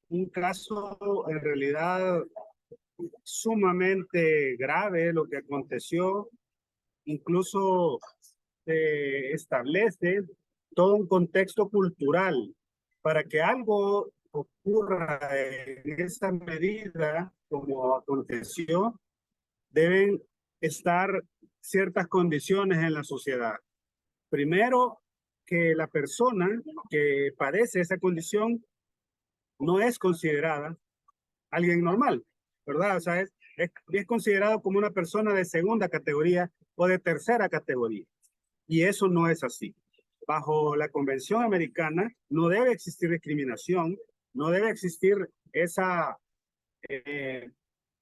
un caso en realidad sumamente grave lo que aconteció. Incluso se establece todo un contexto cultural para que algo ocurra en esa medida como aconteció. Deben estar ciertas condiciones en la sociedad. Primero, que la persona que padece esa condición no es considerada alguien normal, ¿verdad? O sea, es considerado como una persona de segunda categoría o de tercera categoría. Y eso no es así. Bajo la Convención Americana no debe existir discriminación, no debe existir esa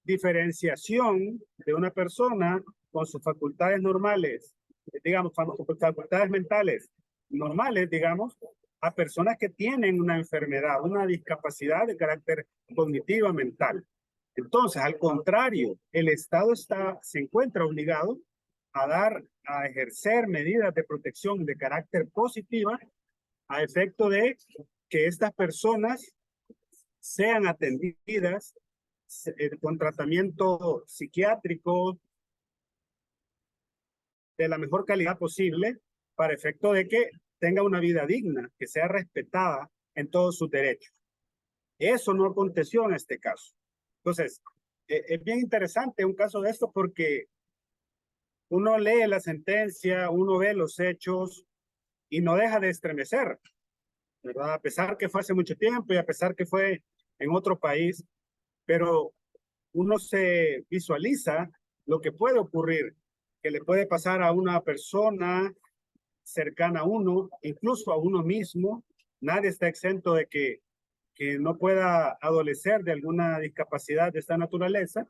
diferenciación de una persona con sus facultades normales, digamos, facultades mentales normales, digamos, a personas que tienen una enfermedad, una discapacidad de carácter cognitivo mental. Entonces, al contrario, el Estado se encuentra obligado a ejercer medidas de protección de carácter positiva a efecto de que estas personas sean atendidas con tratamiento psiquiátrico de la mejor calidad posible para efecto de que tenga una vida digna, que sea respetada en todos sus derechos. Eso no aconteció en este caso. Entonces, es bien interesante un caso de esto porque uno lee la sentencia, uno ve los hechos y no deja de estremecer, ¿verdad? A pesar que fue hace mucho tiempo y a pesar que fue en otro país, pero uno se visualiza lo que puede ocurrir, que le puede pasar a una persona cercana a uno, incluso a uno mismo. Nadie está exento de que no pueda adolecer de alguna discapacidad de esta naturaleza,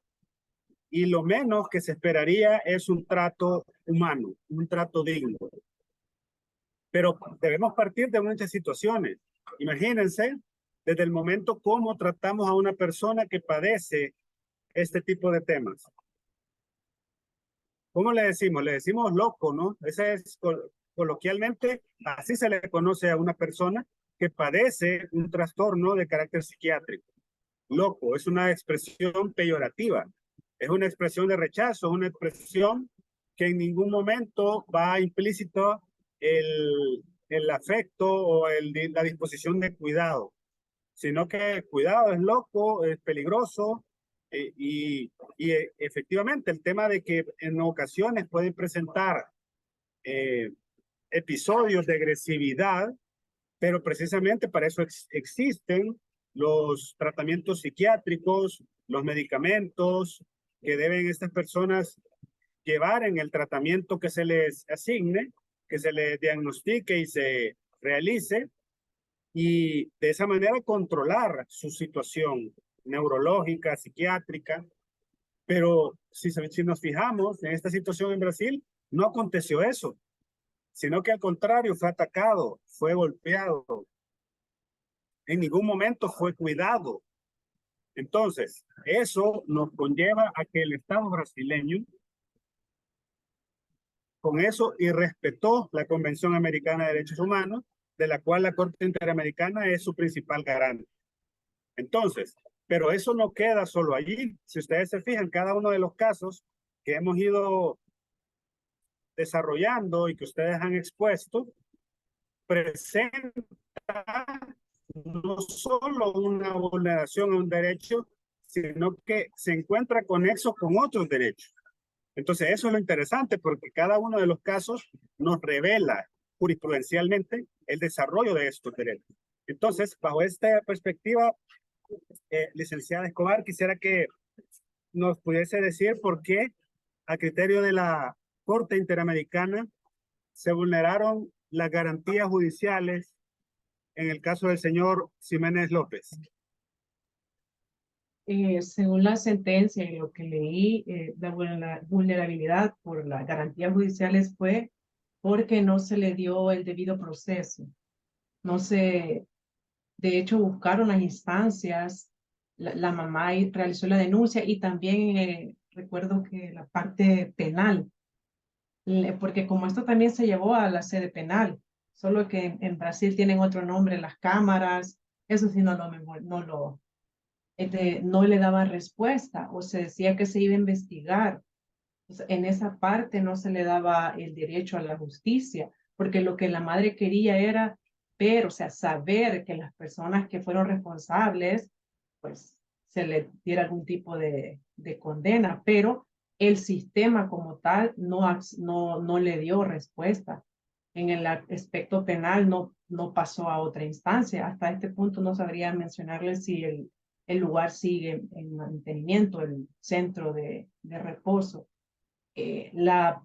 y lo menos que se esperaría es un trato humano, un trato digno. Pero debemos partir de muchas situaciones. Imagínense desde el momento cómo tratamos a una persona que padece este tipo de temas. ¿Cómo le decimos? Le decimos loco, ¿no? Ese es coloquialmente, así se le conoce a una persona que padece un trastorno de carácter psiquiátrico. Loco es una expresión peyorativa, es una expresión de rechazo, una expresión que en ningún momento va implícito el afecto o la disposición de cuidado, sino que cuidado, es loco, es peligroso, y efectivamente el tema de que en ocasiones pueden presentar episodios de agresividad, pero precisamente para eso existen los tratamientos psiquiátricos, los medicamentos que deben estas personas llevar en el tratamiento que se les asigne, que se les diagnostique y se realice, y de esa manera controlar su situación neurológica, psiquiátrica. Pero si nos fijamos en esta situación en Brasil, no aconteció eso, sino que al contrario fue atacado, fue golpeado, en ningún momento fue cuidado. Entonces, eso nos conlleva a que el Estado brasileño, con eso, irrespetó la Convención Americana de Derechos Humanos, de la cual la Corte Interamericana es su principal garante. Entonces, pero eso no queda solo allí. Si ustedes se fijan, cada uno de los casos que hemos ido desarrollando y que ustedes han expuesto, presenta no solo una vulneración a un derecho, sino que se encuentra conexo con otros derechos. Entonces, eso es lo interesante, porque cada uno de los casos nos revela jurisprudencialmente el desarrollo de estos derechos. Entonces, bajo esta perspectiva, licenciada Escobar, quisiera que nos pudiese decir por qué, a criterio de la Corte Interamericana, se vulneraron las garantías judiciales en el caso del señor Ximénez López. Según la sentencia y lo que leí, la vulnerabilidad por las garantías judiciales fue porque no se le dio el debido proceso. No se, de hecho, buscaron las instancias, la mamá realizó la denuncia y también recuerdo que la parte penal, porque como esto también se llevó a la sede penal, solo que en Brasil tienen otro nombre, las cámaras, eso sí no le daba respuesta o se decía que se iba a investigar. Pues en esa parte no se le daba el derecho a la justicia, porque lo que la madre quería era ver, o sea, saber que las personas que fueron responsables, pues se le diera algún tipo de condena, pero el sistema como tal no le dio respuesta. en el aspecto penal no pasó a otra instancia. Hasta este punto no sabría mencionarle si el lugar sigue en mantenimiento, el centro de reposo. La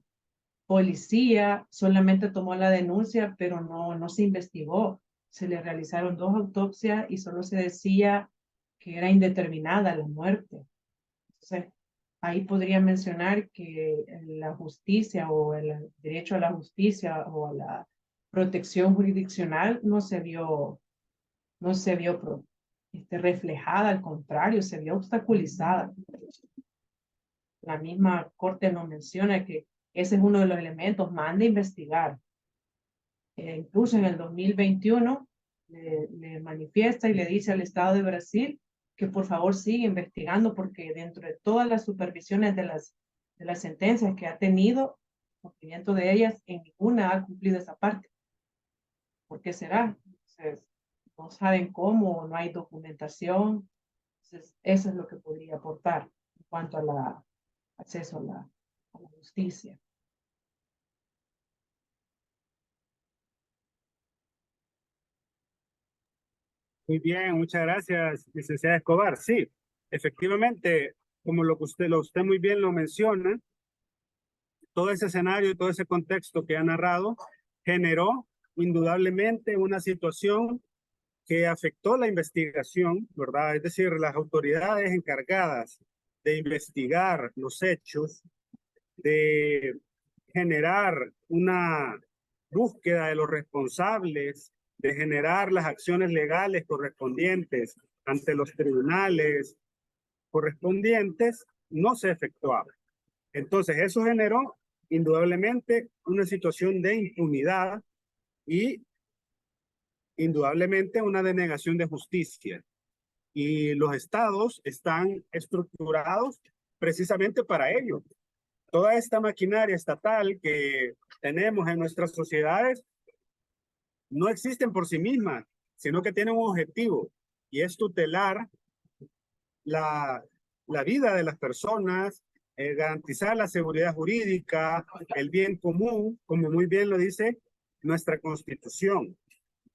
policía solamente tomó la denuncia, pero no se investigó. Se le realizaron 2 autopsias y solo se decía que era indeterminada la muerte. Entonces, ahí podría mencionar que la justicia o el derecho a la justicia o a la protección jurisdiccional no se vio reflejada, al contrario, se vio obstaculizada. La misma Corte lo menciona, que ese es uno de los elementos, manda investigar. Incluso en el 2021 le manifiesta y le dice al Estado de Brasil que por favor siga investigando, porque dentro de todas las supervisiones de las sentencias que ha tenido, el cumplimiento de ellas, en ninguna ha cumplido esa parte. ¿Por qué será? Entonces, no saben cómo, no hay documentación. Entonces, eso es lo que podría aportar en cuanto a la acceso a la justicia. Muy bien, muchas gracias, licenciada Escobar. Sí, efectivamente, como lo que usted muy bien lo menciona, todo ese escenario, todo ese contexto que ha narrado, generó indudablemente una situación que afectó la investigación, ¿verdad? Es decir, las autoridades encargadas de investigar los hechos, de generar una búsqueda de los responsables, de generar las acciones legales correspondientes ante los tribunales correspondientes, no se efectuaba. Entonces, eso generó indudablemente una situación de impunidad y indudablemente una denegación de justicia. Y los estados están estructurados precisamente para ello. Toda esta maquinaria estatal que tenemos en nuestras sociedades no existen por sí mismas, sino que tienen un objetivo, y es tutelar la vida de las personas, garantizar la seguridad jurídica, el bien común, como muy bien lo dice nuestra Constitución.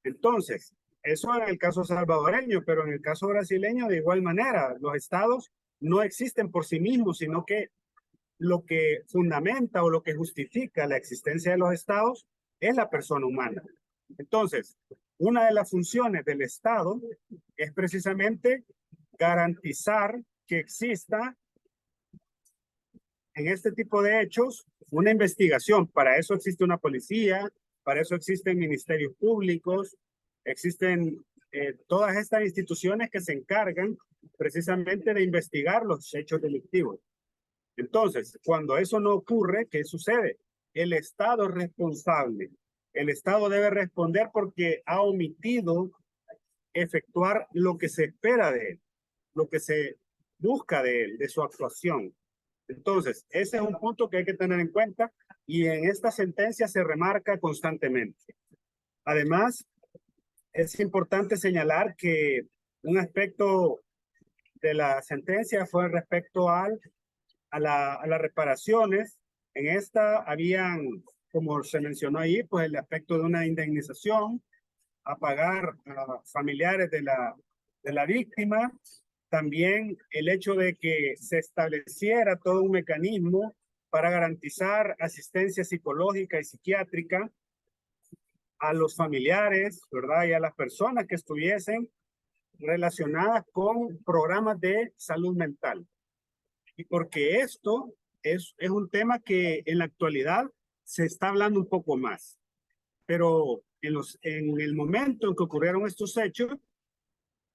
Entonces, eso en el caso salvadoreño, pero en el caso brasileño de igual manera, los estados no existen por sí mismos, sino que lo que fundamenta o lo que justifica la existencia de los estados es la persona humana. Entonces, una de las funciones del Estado es precisamente garantizar que exista en este tipo de hechos una investigación. Para eso existe una policía, para eso existen ministerios públicos, existen todas estas instituciones que se encargan precisamente de investigar los hechos delictivos. Entonces, cuando eso no ocurre, ¿qué sucede? El Estado es responsable. El Estado debe responder porque ha omitido efectuar lo que se espera de él, lo que se busca de él, de su actuación. Entonces, ese es un punto que hay que tener en cuenta y en esta sentencia se remarca constantemente. Además, es importante señalar que un aspecto de la sentencia fue respecto a las reparaciones. En esta habían, como se mencionó ahí, pues el aspecto de una indemnización a pagar a familiares de la víctima. También el hecho de que se estableciera todo un mecanismo para garantizar asistencia psicológica y psiquiátrica a los familiares, ¿verdad? Y a las personas que estuviesen relacionadas con programas de salud mental. Y porque esto es un tema que en la actualidad se está hablando un poco más. Pero en el momento en que ocurrieron estos hechos,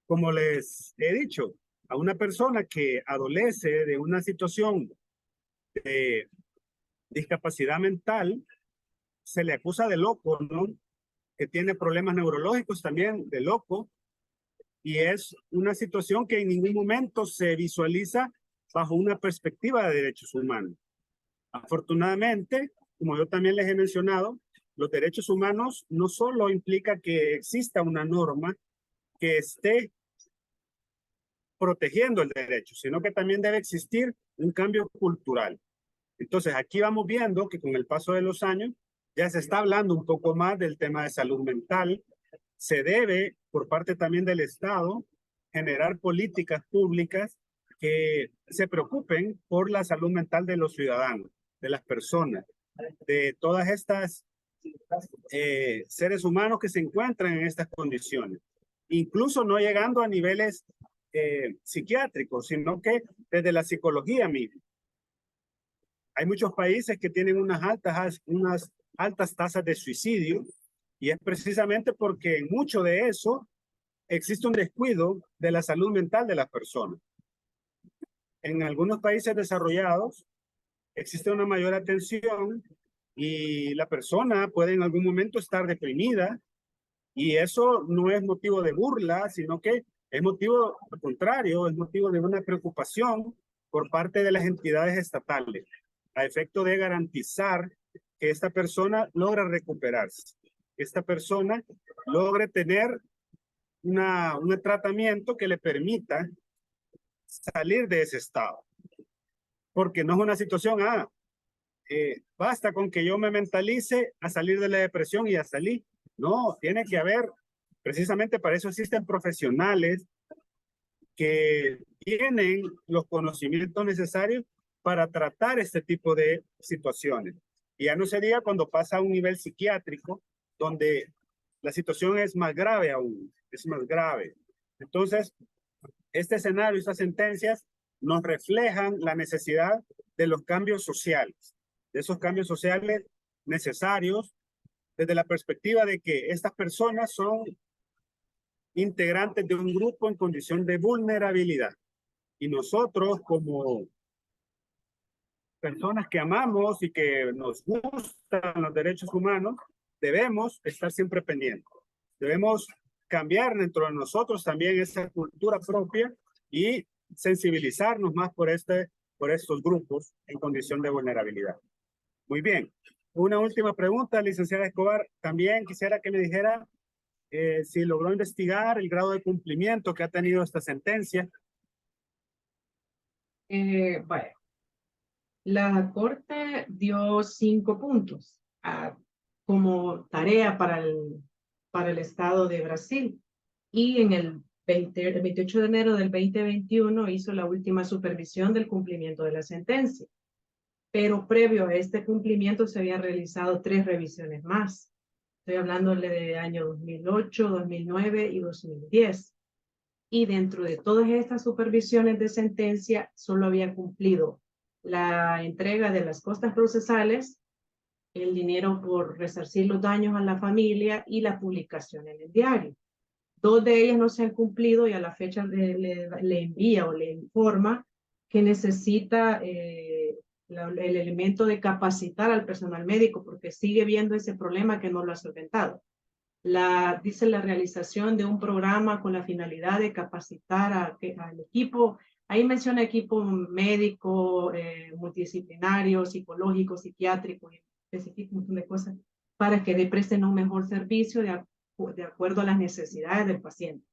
como les he dicho, a una persona que adolece de una situación de discapacidad mental, se le acusa de loco, ¿no? Que tiene problemas neurológicos también, de loco, y es una situación que en ningún momento se visualiza bajo una perspectiva de derechos humanos. Afortunadamente, como yo también les he mencionado, los derechos humanos no solo implica que exista una norma que esté protegiendo el derecho, sino que también debe existir un cambio cultural. Entonces, aquí vamos viendo que con el paso de los años, ya se está hablando un poco más del tema de salud mental. Se debe, por parte también del Estado, generar políticas públicas que se preocupen por la salud mental de los ciudadanos, de las personas, de todas estas seres humanos que se encuentran en estas condiciones, incluso no llegando a niveles psiquiátricos, sino que desde la psicología misma. Hay muchos países que tienen unas altas tasas de suicidio, y es precisamente porque en mucho de eso existe un descuido de la salud mental de las personas. En algunos países desarrollados existe una mayor atención y la persona puede en algún momento estar deprimida, y eso no es motivo de burla, sino que es motivo al contrario, es motivo de una preocupación por parte de las entidades estatales, a efecto de garantizar que esta persona logra recuperarse, que esta persona logre tener un tratamiento que le permita salir de ese estado. Porque no es una situación, basta con que yo me mentalice a salir de la depresión y ya salí. No, tiene que haber, precisamente para eso existen profesionales que tienen los conocimientos necesarios para tratar este tipo de situaciones. Y ya no sería cuando pasa a un nivel psiquiátrico, donde la situación es más grave aún, es más grave. Entonces, este escenario, estas sentencias nos reflejan la necesidad de los cambios sociales, de esos cambios sociales necesarios desde la perspectiva de que estas personas son integrantes de un grupo en condición de vulnerabilidad. Y nosotros, como personas que amamos y que nos gustan los derechos humanos, debemos estar siempre pendientes. Debemos cambiar dentro de nosotros también esa cultura propia y sensibilizarnos más por estos grupos en condición de vulnerabilidad. Muy bien. Una última pregunta, licenciada Escobar. También quisiera que me dijera si logró investigar el grado de cumplimiento que ha tenido esta sentencia. Bueno, la Corte dio 5 puntos como tarea para el Estado de Brasil, y en el 28 de enero del 2021 hizo la última supervisión del cumplimiento de la sentencia. Pero previo a este cumplimiento se habían realizado 3 revisiones más. Estoy hablándole de año 2008, 2009 y 2010. Y dentro de todas estas supervisiones de sentencia, solo había cumplido la entrega de las costas procesales, el dinero por resarcir los daños a la familia y la publicación en el diario. 2 de ellas no se han cumplido, y a la fecha le envía o le informa que necesita el elemento de capacitar al personal médico, porque sigue viendo ese problema que no lo ha solventado. Dice la realización de un programa con la finalidad de capacitar al equipo. Ahí menciona equipo médico, multidisciplinario, psicológico, psiquiátrico, y un montón de cosas, para que le presten un mejor servicio de acuerdo a las necesidades del paciente.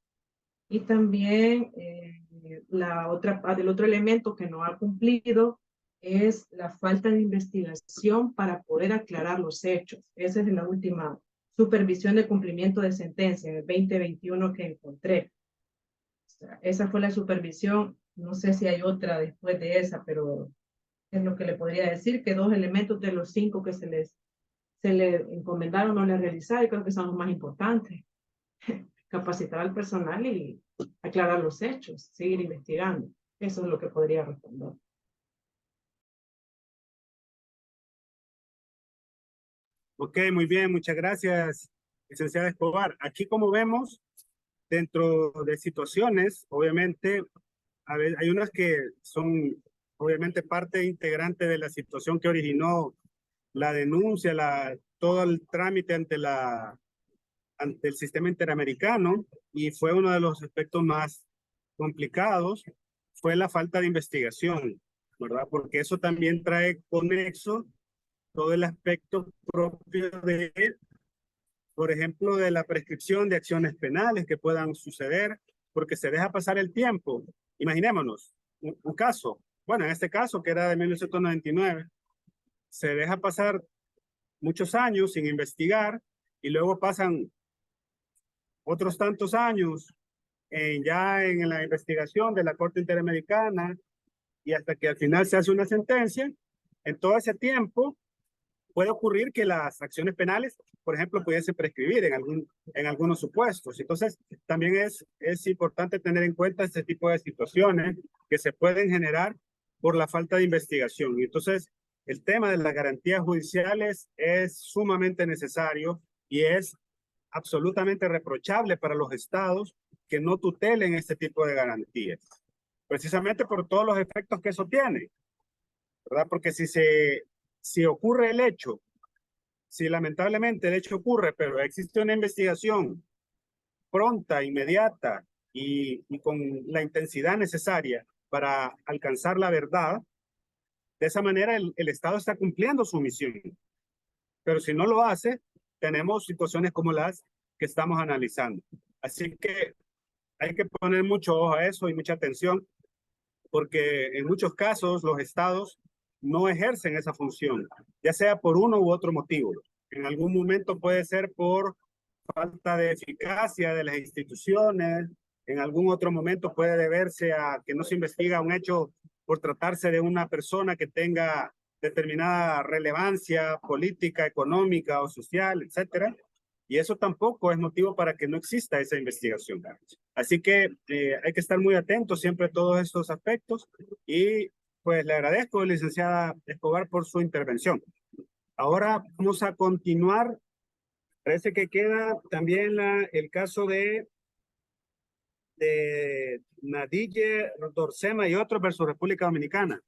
Y también del otro elemento que no ha cumplido es la falta de investigación para poder aclarar los hechos. Esa es la última supervisión de cumplimiento de sentencia en el 2021 que encontré. O sea, esa fue la supervisión. No sé si hay otra después de esa, pero es lo que le podría decir, que 2 elementos de los 5 que se le encomendaron no le realizaron, y creo que son los más importantes. Capacitar al personal y aclarar los hechos, seguir investigando. Eso es lo que podría responder. Ok, muy bien, muchas gracias, licenciada Escobar. Aquí, como vemos, dentro de situaciones, obviamente, hay unas que son obviamente parte integrante de la situación que originó la denuncia, todo el trámite ante el sistema interamericano, y fue uno de los aspectos más complicados, fue la falta de investigación, ¿verdad? Porque eso también trae conexo todo el aspecto propio de, por ejemplo, de la prescripción de acciones penales que puedan suceder, porque se deja pasar el tiempo. Imaginémonos un caso, bueno, en este caso que era de 1999, se deja pasar muchos años sin investigar y luego pasan otros tantos años ya en la investigación de la Corte Interamericana y hasta que al final se hace una sentencia. En todo ese tiempo puede ocurrir que las acciones penales, por ejemplo, pudiesen prescribir en algunos supuestos. Entonces, también es importante tener en cuenta este tipo de situaciones que se pueden generar por la falta de investigación. Y entonces, el tema de las garantías judiciales es sumamente necesario y es absolutamente reprochable para los estados que no tutelen este tipo de garantías, precisamente por todos los efectos que eso tiene, ¿verdad? Porque si ocurre el hecho, si lamentablemente el hecho ocurre, pero existe una investigación pronta, inmediata y con la intensidad necesaria para alcanzar la verdad, de esa manera el Estado está cumpliendo su misión. Pero si no lo hace, tenemos situaciones como las que estamos analizando. Así que hay que poner mucho ojo a eso y mucha atención, porque en muchos casos los estados no ejercen esa función, ya sea por uno u otro motivo. En algún momento puede ser por falta de eficacia de las instituciones, en algún otro momento puede deberse a que no se investiga un hecho por tratarse de una persona que tenga determinada relevancia política, económica o social, etcétera. Y eso tampoco es motivo para que no exista esa investigación. Así que hay que estar muy atentos siempre a todos estos aspectos y pues le agradezco, licenciada Escobar, por su intervención. Ahora vamos a continuar. Parece que queda también el caso de Nadille Dorcema y otros versus República Dominicana.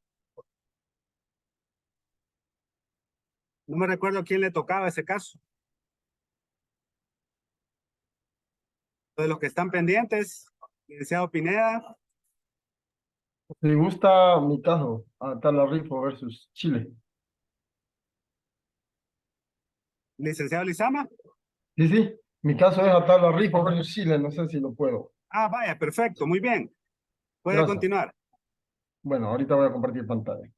No me recuerdo a quién le tocaba ese caso. De los que están pendientes, licenciado Pineda. Si gusta mi caso, Atala Rifo versus Chile. Licenciado Lizama. Sí, mi caso es Atala Rifo versus Chile, no sé si lo puedo. Ah, vaya, perfecto, muy bien. Puede Gracias. continuar. Bueno, ahorita voy a compartir pantalla.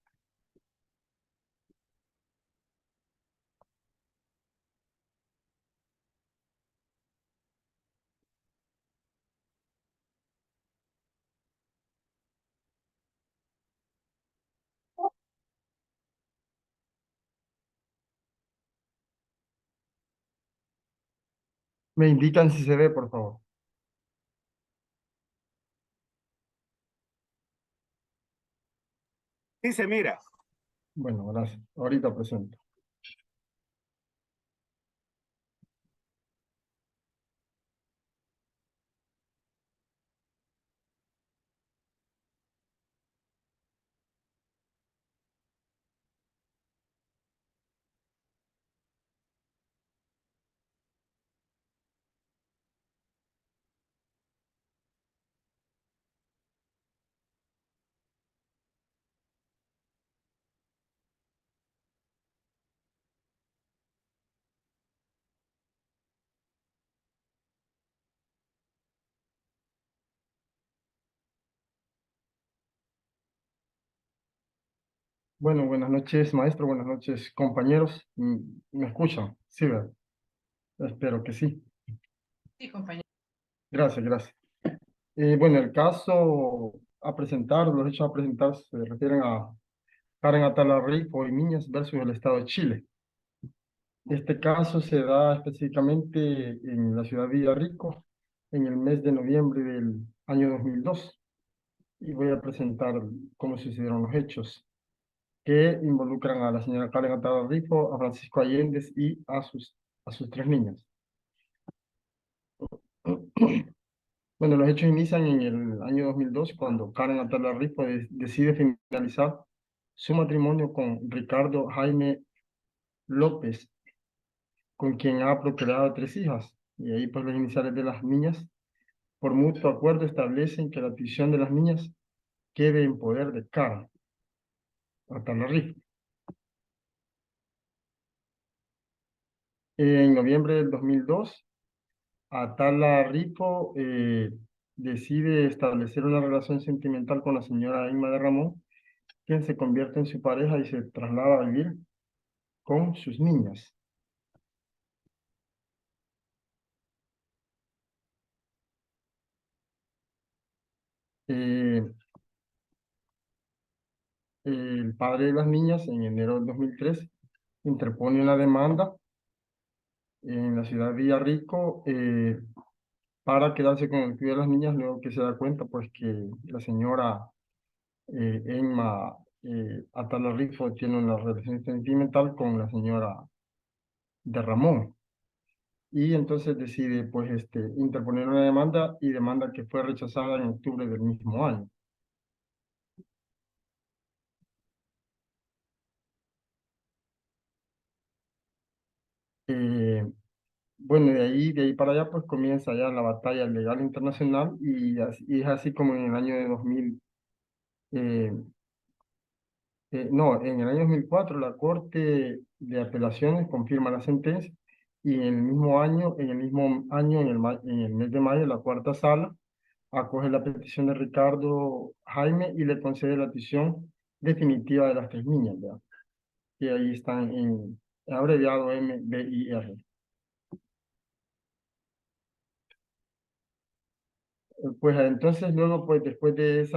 Me indican si se ve, por favor. Sí, se mira. Bueno, gracias. Ahorita presento. Bueno, buenas noches, maestro. Buenas noches, compañeros. ¿Me escuchan? Sí, ¿verdad? Espero que sí. Sí, compañero. Gracias. Bueno, el caso a presentar, los hechos a presentar se refieren a Karen Atala Rifo y Miñas versus el Estado de Chile. Este caso se da específicamente en la ciudad de Villarrico en el mes de noviembre del año 2002. Y voy a presentar cómo sucedieron los hechos que involucran a la señora Karen Atala Rifo, a Francisco Allende y a sus 3 niñas. Bueno, los hechos inician en el año 2002 cuando Karen Atala Rifo decide finalizar su matrimonio con Ricardo Jaime López, con quien ha procreado 3 hijas. Y ahí pues los iniciales de las niñas, por mutuo acuerdo, establecen que la adquisición de las niñas quede en poder de Karen Atala Rifo. En noviembre del 2002, Atala Rifo decide establecer una relación sentimental con la señora Inma de Ramón, quien se convierte en su pareja y se traslada a vivir con sus niñas. Eh, el padre de las niñas, en enero del 2003, interpone una demanda en la ciudad de Villarrico para quedarse con el cuidado de las niñas, luego que se da cuenta pues que la señora Emma Atala Rifo tiene una relación sentimental con la señora de Ramón. Y entonces decide pues interponer una demanda y demanda que fue rechazada en octubre del mismo año. Bueno, de ahí para allá pues comienza ya la batalla legal internacional y es así como en el año de 2000, no, en el año 2004 la Corte de Apelaciones confirma la sentencia y en el mismo año, en el mes de mayo, la cuarta sala acoge la petición de Ricardo Jaime y le concede la petición definitiva de las tres niñas, ¿verdad? Que ahí están en abreviado MBIR. Pues entonces luego, pues después de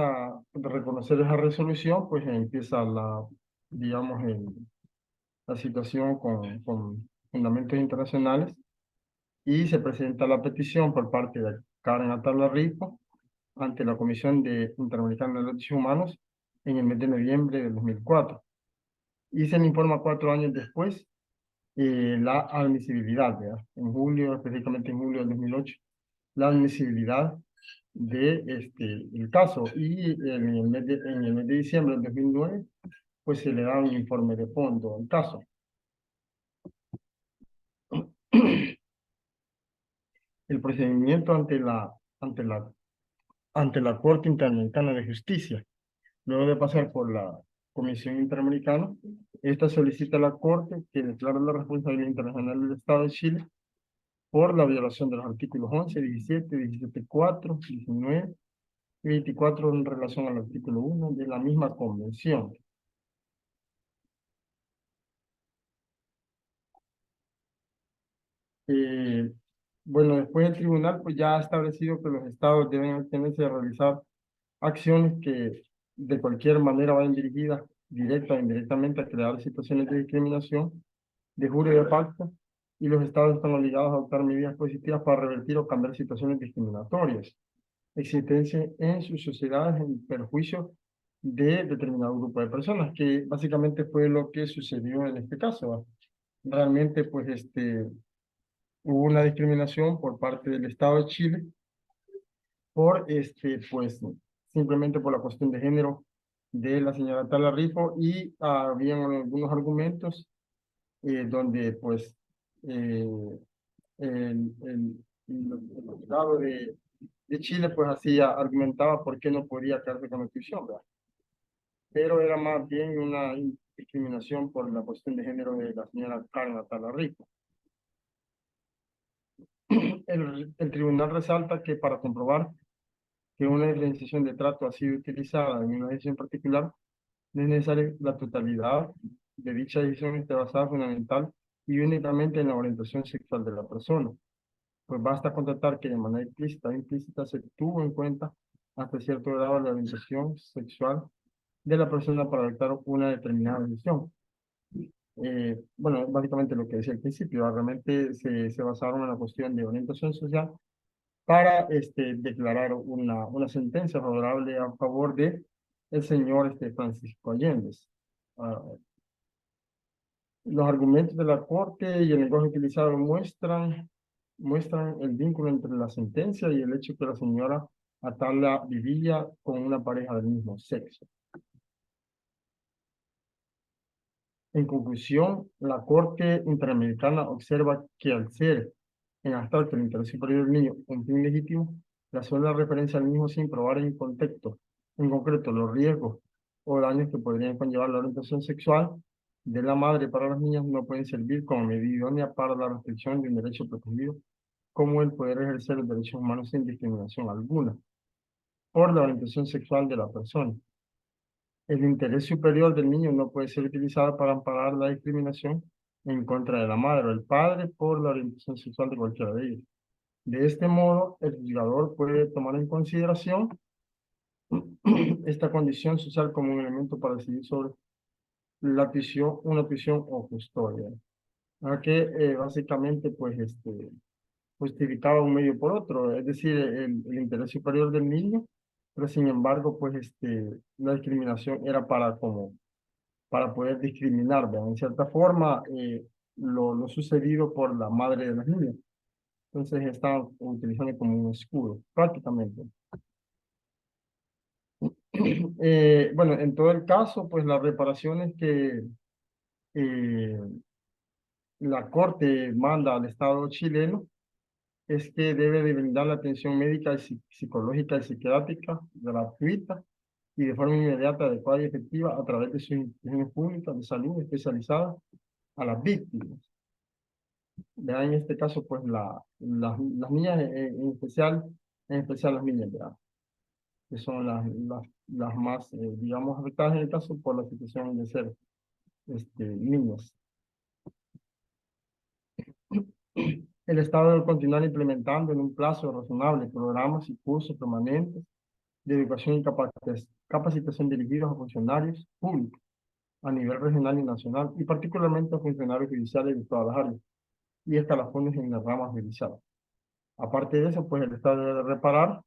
reconocer esa resolución, pues empieza digamos, la situación con fundamentos internacionales y se presenta la petición por parte de Karen Atala Rico ante la Comisión Interamericana de Derechos Humanos en el mes de noviembre del 2004. Y se le informa 4 años después la admisibilidad, ¿verdad? En julio, específicamente en julio del 2008, la admisibilidad de el caso. Y en el mes de diciembre del 2009, pues se le da un informe de fondo al caso. El procedimiento ante la Corte Interamericana de Justicia, luego de pasar por la Comisión Interamericana, esta solicita a la Corte que declare la responsabilidad internacional del Estado de Chile por la violación de los artículos 11, 17, 17.4, 19 y 24 en relación al artículo 1 de la misma convención. Bueno, después el tribunal pues ya ha establecido que los estados deben abstenerse de realizar acciones que de cualquier manera vayan dirigidas directa o indirectamente a crear situaciones de discriminación, de jure de facto, y los estados están obligados a adoptar medidas positivas para revertir o cambiar situaciones discriminatorias existencia en sus sociedades en perjuicio de determinado grupo de personas, que básicamente fue lo que sucedió en este caso, ¿va? Realmente, pues, hubo una discriminación por parte del Estado de Chile por, pues, simplemente por la cuestión de género de la señora Tala Rifo y habían algunos argumentos donde, pues, el Estado de Chile, pues, argumentaba por qué no podía quedarse con la tuición, ¿verdad? Pero era más bien una discriminación por la cuestión de género de la señora Karen Atala Rifo. El tribunal resalta que para comprobar que una diferenciación de trato ha sido utilizada en una decisión particular, no es necesaria la totalidad de dicha decisión esté basada fundamental y únicamente en la orientación sexual de la persona. Pues basta constatar que de manera explícita o implícita se tuvo en cuenta hasta cierto grado la orientación sexual de la persona para adoptar una determinada decisión. Bueno, básicamente lo que decía al principio, realmente se basaron en la cuestión de orientación social para declarar una sentencia favorable a favor de el señor Francisco Allende. Los argumentos de la Corte y el lenguaje utilizado muestran el vínculo entre la sentencia y el hecho que la señora Atala vivía con una pareja del mismo sexo. En conclusión, la Corte Interamericana observa que al ser en abstracto el interés superior del niño un fin legítimo, la sola referencia al mismo sin probar en contexto, en concreto los riesgos o daños que podrían conllevar la orientación sexual de la madre para las niñas no pueden servir como medida idónea para la restricción de un derecho protegido como el poder ejercer los derechos humanos sin discriminación alguna por la orientación sexual de la persona. El interés superior del niño no puede ser utilizado para amparar la discriminación en contra de la madre o el padre por la orientación sexual de cualquiera de ellos. De este modo, el juzgador puede tomar en consideración esta condición social como un elemento para decidir sobre la tuición, una tuición o custodia. Que básicamente pues justificaba un medio por otro, es decir, el interés superior del niño, pero sin embargo pues la discriminación era para poder discriminar, ¿verdad? En cierta forma lo sucedido por la madre de los niños. Entonces estaban utilizando como un escudo, prácticamente. Bueno, en todo el caso, pues las reparaciones que eh, la Corte manda al Estado chileno es que debe de brindar la atención médica, psicológica y psiquiátrica gratuita y de forma inmediata, adecuada y efectiva a través de sus instituciones públicas de salud especializadas a las víctimas. ¿Verdad? En este caso, pues las niñas en especial las niñas, ¿verdad? Que son las más, digamos, afectadas en el caso por la situación de ser niñas. El Estado debe continuar implementando en un plazo razonable programas y cursos permanentes de educación y capacitación dirigidos a funcionarios públicos a nivel regional y nacional, y particularmente a funcionarios judiciales de todas las áreas y escalafones en las ramas judiciales. Aparte de eso, pues el Estado debe reparar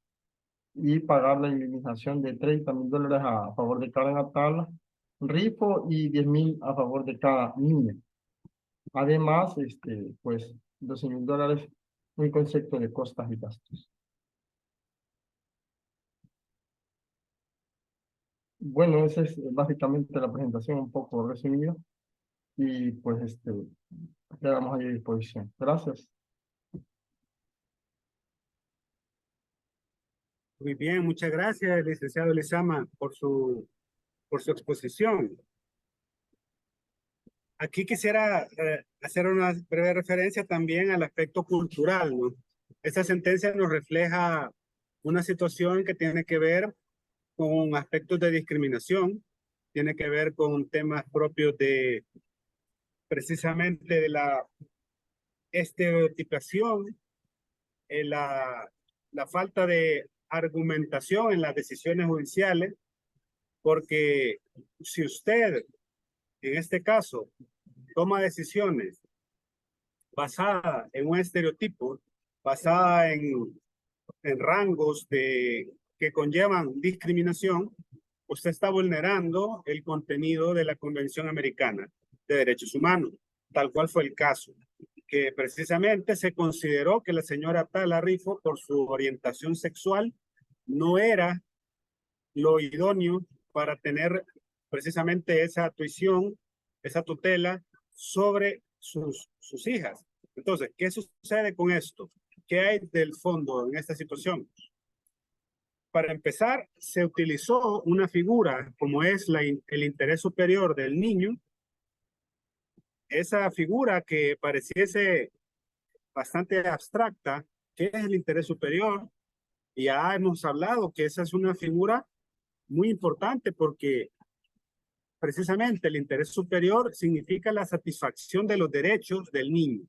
y pagar la indemnización de $30,000 a favor de cada Atala Rifo y 10,000 a favor de cada niña. Además, pues $12,000 en concepto de costas y gastos. Bueno, esa es básicamente la presentación un poco resumida y pues quedamos ahí a disposición. Gracias. Muy bien, muchas gracias, licenciado Lizama, por su exposición. Aquí quisiera hacer una breve referencia también al aspecto cultural, ¿no? Esta sentencia nos refleja una situación que tiene que ver con aspectos de discriminación, tiene que ver con temas propios de precisamente de la estereotipación, la falta de argumentación en las decisiones judiciales, porque si usted, en este caso, toma decisiones basadas en un estereotipo, basada en rangos que conllevan discriminación, usted está vulnerando el contenido de la Convención Americana de Derechos Humanos, tal cual fue el caso, que precisamente se consideró que la señora Atala Rifo, por su orientación sexual, no era lo idóneo para tener precisamente esa tuición, esa tutela sobre sus hijas. Entonces, ¿qué sucede con esto? ¿Qué hay del fondo en esta situación? Para empezar, se utilizó una figura como es el interés superior del niño. Esa figura que pareciese bastante abstracta, ¿qué es el interés superior? Ya hemos hablado que esa es una figura muy importante porque precisamente el interés superior significa la satisfacción de los derechos del niño.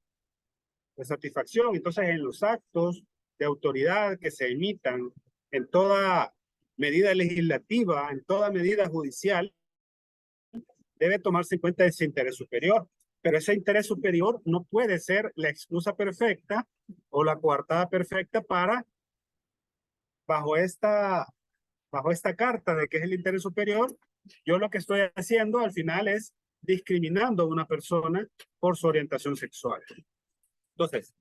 La satisfacción, entonces, en los actos de autoridad que se emitan en toda medida legislativa, en toda medida judicial, debe tomarse en cuenta ese interés superior. Pero ese interés superior no puede ser la excusa perfecta o la coartada perfecta para, bajo esta carta de que es el interés superior, yo lo que estoy haciendo al final es discriminando a una persona por su orientación sexual. Entonces,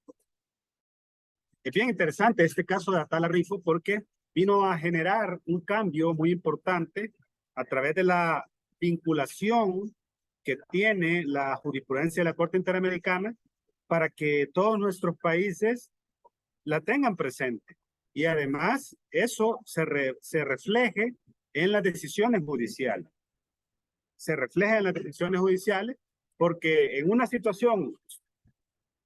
es bien interesante este caso de Atala Rifo porque vino a generar un cambio muy importante a través de la vinculación que tiene la jurisprudencia de la Corte Interamericana para que todos nuestros países la tengan presente. Y además eso se refleje en las decisiones judiciales. Se refleja en las decisiones judiciales porque en una situación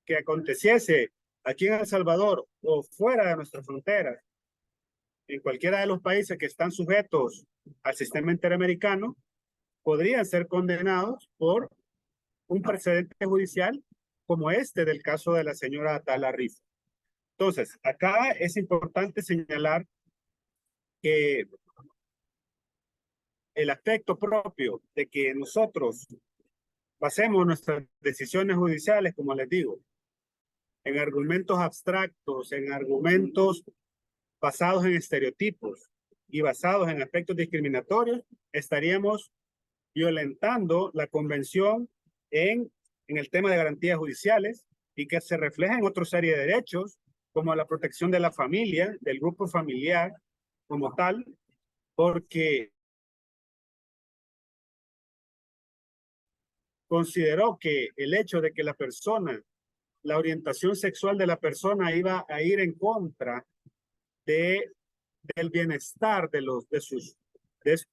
que aconteciese aquí en El Salvador o fuera de nuestras fronteras, en cualquiera de los países que están sujetos al sistema interamericano, podrían ser condenados por un precedente judicial como este del caso de la señora Atala Rifo. Entonces, acá es importante señalar que el aspecto propio de que nosotros basemos nuestras decisiones judiciales, como les digo, en argumentos abstractos, en argumentos basados en estereotipos y basados en aspectos discriminatorios, estaríamos violentando la convención en el tema de garantías judiciales y que se refleja en otra serie de derechos, como la protección de la familia, del grupo familiar como tal, porque consideró que el hecho de que la persona, la orientación sexual de la persona iba a ir en contra del bienestar de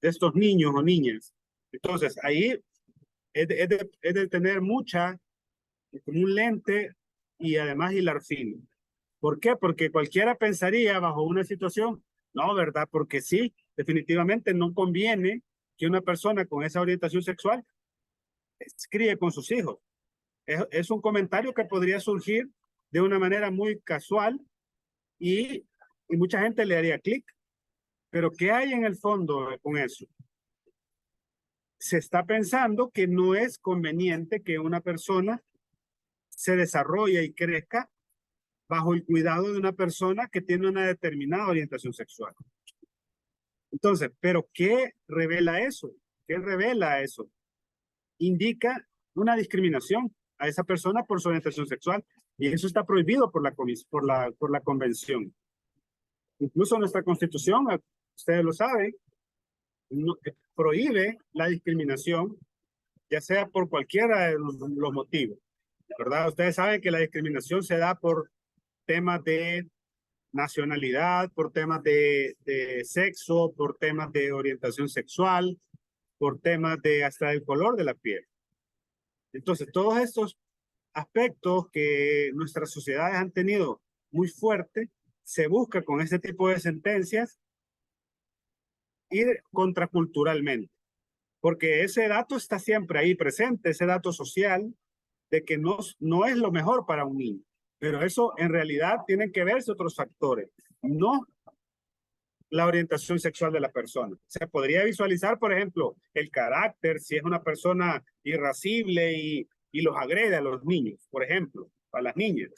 estos niños o niñas. Entonces, ahí es de tener como un lente y además hilar fino. ¿Por qué? Porque cualquiera pensaría bajo una situación, no, ¿verdad? Porque sí, definitivamente no conviene que una persona con esa orientación sexual críe con sus hijos. Es un comentario que podría surgir de una manera muy casual y mucha gente le haría clic. Pero ¿qué hay en el fondo con eso? Se está pensando que no es conveniente que una persona se desarrolle y crezca bajo el cuidado de una persona que tiene una determinada orientación sexual. Entonces, ¿pero qué revela eso? ¿Qué revela eso? Indica una discriminación a esa persona por su orientación sexual y eso está prohibido por la convención. Incluso nuestra constitución, ustedes lo saben, no, prohíbe la discriminación, ya sea por cualquiera de los motivos, ¿verdad? Ustedes saben que la discriminación se da por temas de nacionalidad, por temas de sexo, por temas de orientación sexual, por temas de hasta el color de la piel. Entonces, todos estos aspectos que nuestras sociedades han tenido muy fuerte, se busca con este tipo de sentencias ir contraculturalmente, porque ese dato está siempre ahí presente, ese dato social de que no es lo mejor para un niño, pero eso en realidad tienen que verse otros factores, no la orientación sexual de la persona. Se podría visualizar, por ejemplo, el carácter, si es una persona irascible y los agrede a los niños, por ejemplo, a las niñas.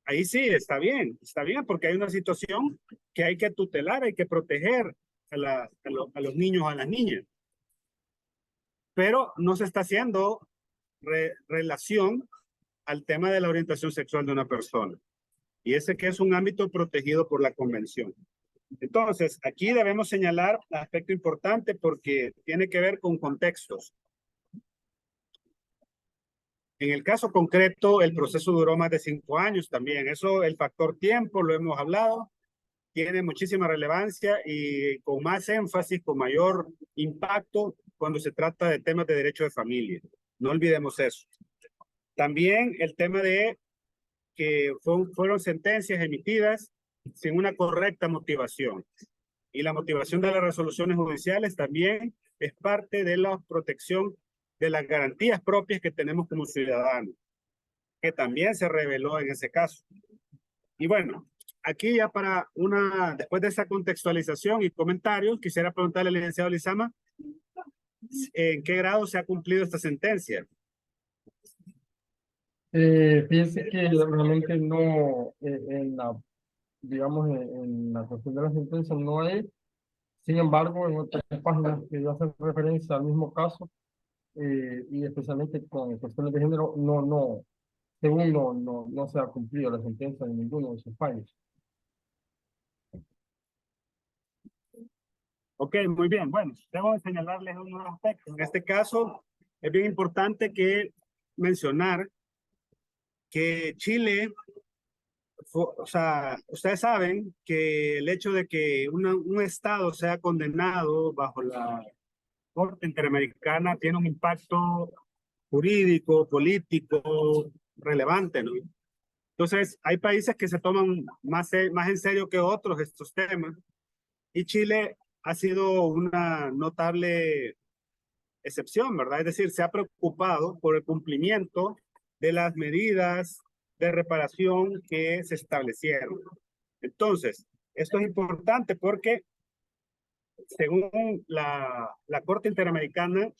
Ahí sí, está bien porque hay una situación que hay que tutelar, hay que proteger a los niños, a las niñas. Pero no se está haciendo relación al tema de la orientación sexual de una persona. Y ese que es un ámbito protegido por la convención. Entonces, aquí debemos señalar un aspecto importante porque tiene que ver con contextos. En el caso concreto, el proceso duró más de 5 años también. Eso, el factor tiempo, lo hemos hablado, tiene muchísima relevancia y con más énfasis, con mayor impacto cuando se trata de temas de derecho de familia. No olvidemos eso. También el tema de que fueron sentencias emitidas sin una correcta motivación. Y la motivación de las resoluciones judiciales también es parte de la protección de las garantías propias que tenemos como ciudadanos, que también se reveló en ese caso. Y bueno, aquí ya después de esa contextualización y comentarios, quisiera preguntarle al licenciado Lizama, ¿en qué grado se ha cumplido esta sentencia? Fíjense que realmente no, digamos, en la cuestión de la sentencia no hay. Sin embargo, en otras páginas que ya hacen referencia al mismo caso, y especialmente con cuestiones de género, según no se ha cumplido la sentencia en ninguno de esos países. Ok, muy bien. Bueno, debo señalarles unos aspectos. En este caso, es bien importante mencionar que Chile, o sea, ustedes saben que el hecho de que un estado sea condenado bajo la Corte Interamericana tiene un impacto jurídico, político, relevante, ¿no? Entonces, hay países que se toman más en serio que otros estos temas, y Chile ha sido una notable excepción, ¿verdad? Es decir, se ha preocupado por el cumplimiento de las medidas de reparación que se establecieron. Entonces, esto es importante porque según la Corte Interamericana,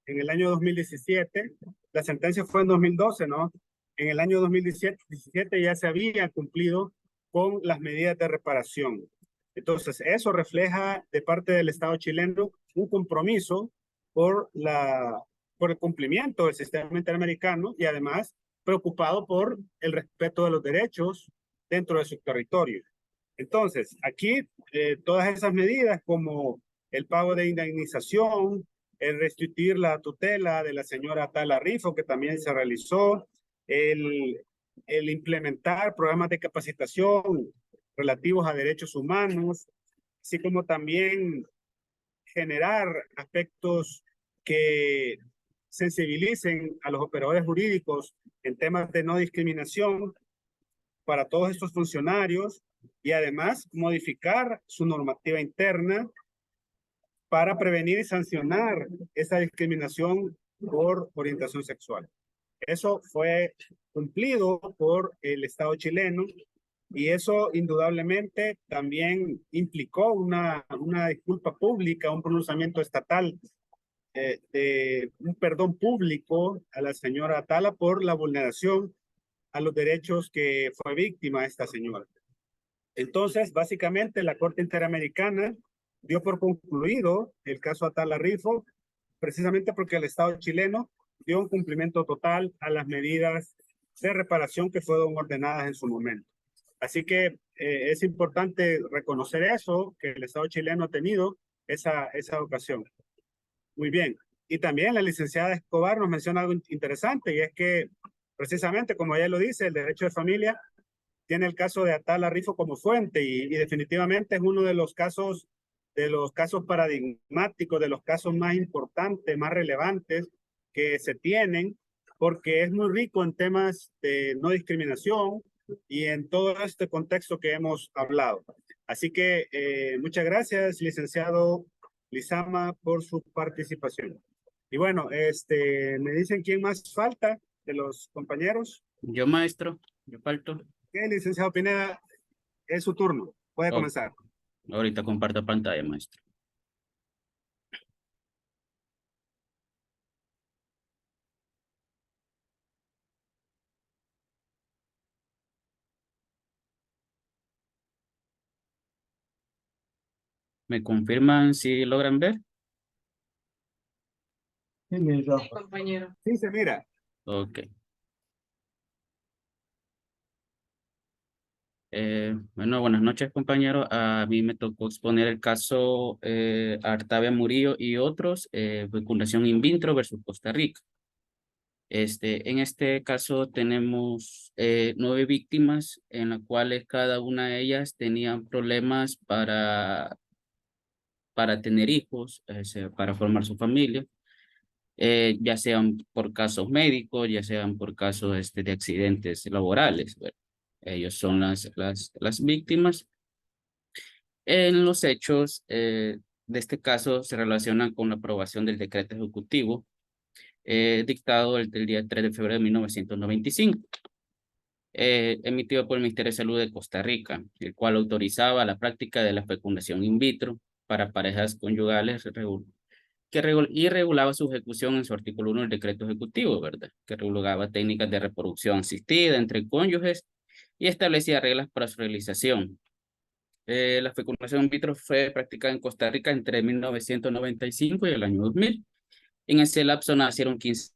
en el año 2017, la sentencia fue en 2012, ¿no? En el año 2017 ya se había cumplido con las medidas de reparación. Entonces, eso refleja de parte del Estado chileno un compromiso por el cumplimiento del sistema interamericano y además preocupado por el respeto de los derechos dentro de su territorio. Entonces, aquí todas esas medidas como el pago de indemnización, el restituir la tutela de la señora Atala Rifo, que también se realizó, el implementar programas de capacitación relativos a derechos humanos, así como también generar aspectos que sensibilicen a los operadores jurídicos en temas de no discriminación para todos estos funcionarios y además modificar su normativa interna para prevenir y sancionar esa discriminación por orientación sexual. Eso fue cumplido por el Estado chileno y eso indudablemente también implicó una disculpa pública, un pronunciamiento estatal, de un perdón público a la señora Atala por la vulneración a los derechos que fue víctima esta señora. Entonces, básicamente, la Corte Interamericana dio por concluido el caso Atala Rifo, precisamente porque el Estado chileno dio un cumplimiento total a las medidas de reparación que fueron ordenadas en su momento. Así que es importante reconocer eso, que el Estado chileno ha tenido esa ocasión. Muy bien. Y también la licenciada Escobar nos menciona algo interesante, y es que precisamente, como ella lo dice, el derecho de familia tiene el caso de Atala Rifo como fuente y definitivamente es uno de los casos paradigmáticos, de los casos más importantes, más relevantes que se tienen, porque es muy rico en temas de no discriminación y en todo este contexto que hemos hablado. Así que muchas gracias, licenciado Lizama, por su participación. Y bueno, me dicen quién más falta de los compañeros. Yo, maestro, yo falto. Ok, licenciado Pineda, es su turno. Puede comenzar. Ahorita comparto pantalla, maestro. ¿Me confirman si logran ver? Sí, licenciado. Sí, compañero. Sí, se mira. Ok. Bueno, buenas noches, compañeros. A mí me tocó exponer el caso Artavia Murillo y otros, fecundación in vitro versus Costa Rica. En este caso tenemos 9 víctimas en las cuales cada una de ellas tenían problemas para tener hijos, para formar su familia, ya sean por casos médicos, ya sean por casos de accidentes laborales. Bueno, ellos son las víctimas. En los hechos de este caso se relacionan con la aprobación del decreto ejecutivo dictado el día 3 de febrero de 1995, emitido por el Ministerio de Salud de Costa Rica, el cual autorizaba la práctica de la fecundación in vitro para parejas conyugales y regulaba su ejecución en su artículo 1 del decreto ejecutivo, ¿verdad? Que regulaba técnicas de reproducción asistida entre cónyuges y establecía reglas para su realización. La fecundación in vitro fue practicada en Costa Rica entre 1995 y el año 2000. En ese lapso nacieron 15.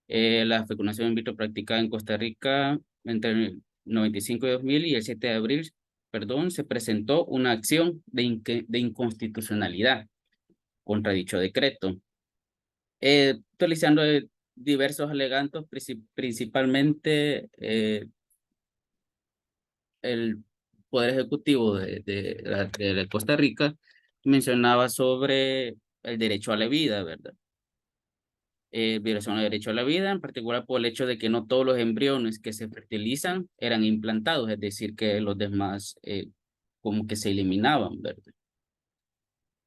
La fecundación in vitro practicada en Costa Rica entre 95 y 2000 y el 7 de abril, se presentó una acción de inconstitucionalidad contra dicho decreto, utilizando diversos alegatos, principalmente el Poder Ejecutivo de Costa Rica mencionaba sobre el derecho a la vida, ¿verdad? Violación al derecho a la vida, en particular por el hecho de que no todos los embriones que se fertilizan eran implantados, es decir, que los demás como que se eliminaban, ¿verdad?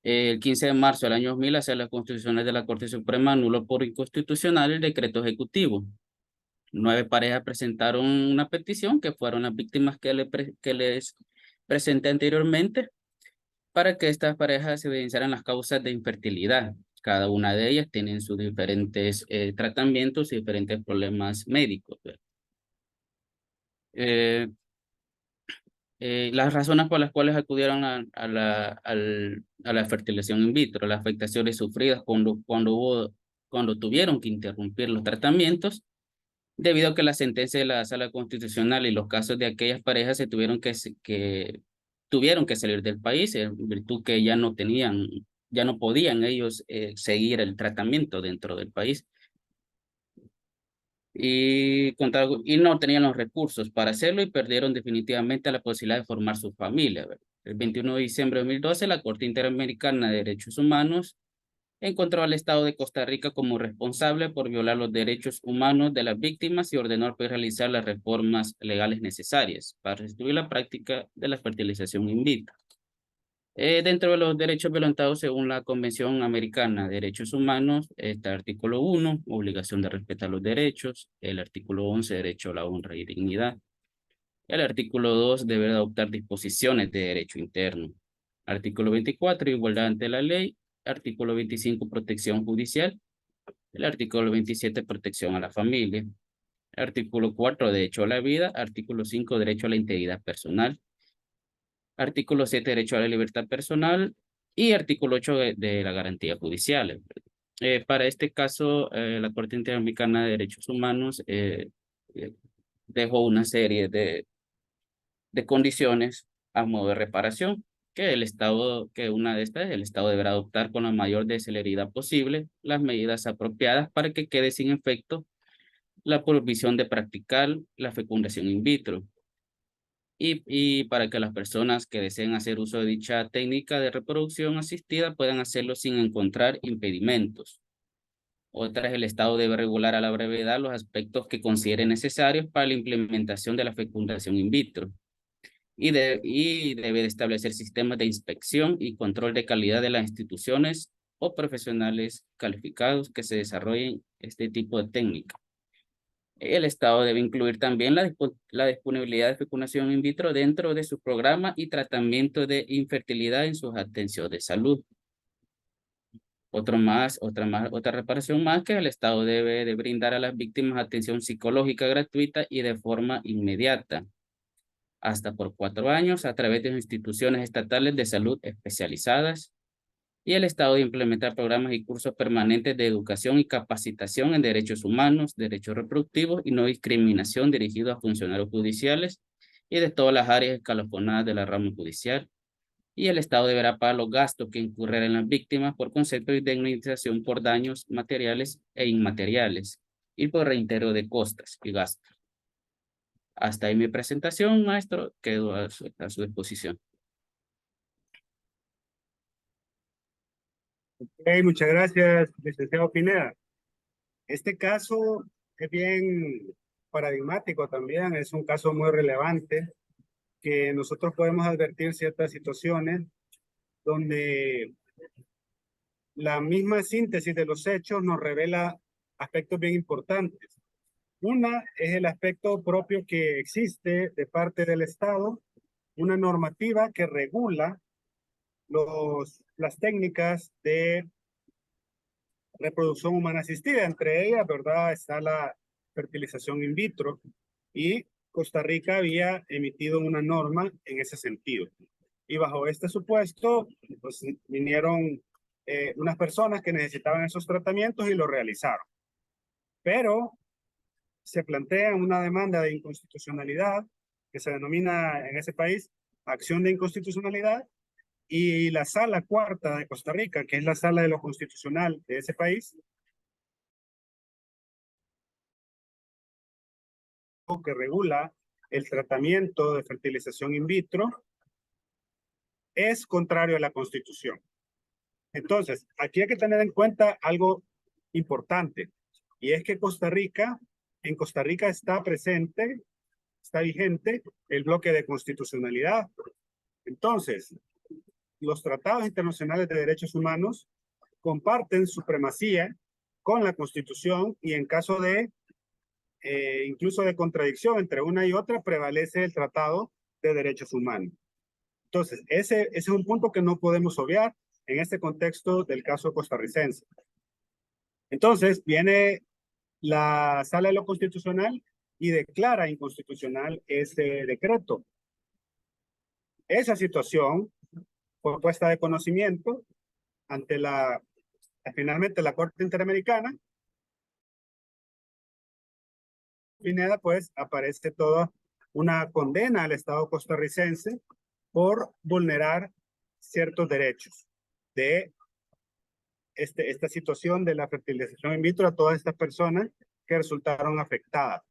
El 15 de marzo del año 2000, la Sala Constitucional de la Corte Suprema anuló por inconstitucional el decreto ejecutivo. 9 parejas presentaron una petición, que fueron las víctimas que les presenté anteriormente, para que estas parejas se evidenciaran las causas de infertilidad. Cada una de ellas tienen sus diferentes tratamientos y diferentes problemas médicos. Las razones por las cuales acudieron a la fertilización in vitro, las afectaciones sufridas cuando tuvieron que interrumpir los tratamientos, debido a que la sentencia de la Sala Constitucional y los casos de aquellas parejas se tuvieron que salir del país en virtud que ya no podían ellos seguir el tratamiento dentro del país. Y no tenían los recursos para hacerlo y perdieron definitivamente la posibilidad de formar su familia. El 21 de diciembre de 2012, la Corte Interamericana de Derechos Humanos encontró al Estado de Costa Rica como responsable por violar los derechos humanos de las víctimas y ordenó realizar las reformas legales necesarias para restituir la práctica de la fertilización in vitro. Dentro de los derechos violentados según la Convención Americana de Derechos Humanos está el artículo 1, obligación de respetar los derechos, el artículo 11, derecho a la honra y dignidad, el artículo 2, deber adoptar disposiciones de derecho interno, artículo 24, igualdad ante la ley, artículo 25, protección judicial, el artículo 27, protección a la familia, artículo 4, derecho a la vida, artículo 5, derecho a la integridad personal, artículo 7, derecho a la libertad personal y artículo 8 de la garantía judicial. Para este caso, la Corte Interamericana de Derechos Humanos dejó una serie de condiciones a modo de reparación que una de estas, el Estado deberá adoptar con la mayor de celeridad posible las medidas apropiadas para que quede sin efecto la prohibición de practicar la fecundación in vitro. Y para que las personas que deseen hacer uso de dicha técnica de reproducción asistida puedan hacerlo sin encontrar impedimentos. Otra es el Estado debe regular a la brevedad los aspectos que considere necesarios para la implementación de la fecundación in vitro y debe de establecer sistemas de inspección y control de calidad de las instituciones o profesionales calificados que se desarrollen este tipo de técnica. El Estado debe incluir también la disponibilidad de fecundación in vitro dentro de su programa y tratamiento de infertilidad en sus atenciones de salud. Otra reparación más que el Estado debe de brindar a las víctimas atención psicológica gratuita y de forma inmediata, hasta por 4 años, a través de instituciones estatales de salud especializadas. Y el Estado de implementar programas y cursos permanentes de educación y capacitación en derechos humanos, derechos reproductivos y no discriminación dirigidos a funcionarios judiciales y de todas las áreas escalonadas de la rama judicial. Y el Estado deberá pagar los gastos que incurrieran las víctimas por concepto de indemnización por daños materiales e inmateriales y por reintegro de costas y gastos. Hasta ahí mi presentación, maestro. Quedo a su disposición. Muchas gracias, licenciado Pineda. Este caso es bien paradigmático también, es un caso muy relevante que nosotros podemos advertir ciertas situaciones donde la misma síntesis de los hechos nos revela aspectos bien importantes. Una es el aspecto propio que existe de parte del Estado, una normativa que regula las técnicas de reproducción humana asistida. Entre ellas, ¿verdad?, está la fertilización in vitro y Costa Rica había emitido una norma en ese sentido. Y bajo este supuesto, pues vinieron unas personas que necesitaban esos tratamientos y lo realizaron. Pero se plantea una demanda de inconstitucionalidad que se denomina en ese país acción de inconstitucionalidad, y la Sala Cuarta de Costa Rica, que es la sala de lo constitucional de ese país, que regula el tratamiento de fertilización in vitro, es contrario a la Constitución. Entonces, aquí hay que tener en cuenta algo importante, y es que en Costa Rica está presente, está vigente el bloque de constitucionalidad. Entonces, los tratados internacionales de derechos humanos comparten supremacía con la Constitución, y en caso de incluso de contradicción entre una y otra, prevalece el Tratado de Derechos Humanos. Entonces, ese es un punto que no podemos obviar en este contexto del caso costarricense. Entonces, viene la Sala de lo Constitucional y declara inconstitucional ese decreto. Esa situación fue puesta de conocimiento ante finalmente la Corte Interamericana. Pineda, pues aparece toda una condena al Estado costarricense por vulnerar ciertos derechos de esta situación de la fertilización in vitro a todas estas personas que resultaron afectadas.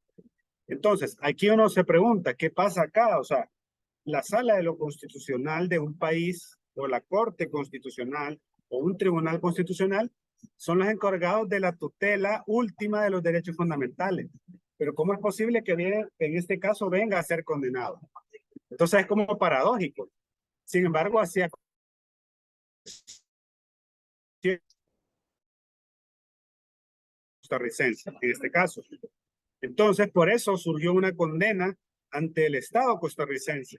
Entonces, aquí uno se pregunta, ¿qué pasa acá? O sea, la Sala de lo Constitucional de un país o la Corte Constitucional o un tribunal constitucional son los encargados de la tutela última de los derechos fundamentales. Pero ¿cómo es posible que en este caso venga a ser condenado? Entonces es como paradójico. Sin embargo, hacia costarricense, en este caso. Entonces, por eso surgió una condena ante el Estado costarricense,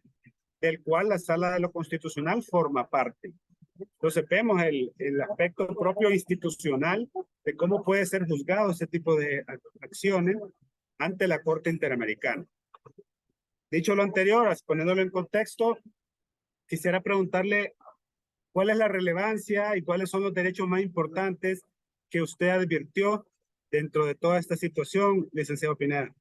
del cual la Sala de lo Constitucional forma parte. Entonces vemos el aspecto propio institucional de cómo puede ser juzgado ese tipo de acciones ante la Corte Interamericana. Dicho lo anterior, poniéndolo en contexto, quisiera preguntarle cuál es la relevancia y cuáles son los derechos más importantes que usted advirtió dentro de toda esta situación, licenciado Pineda.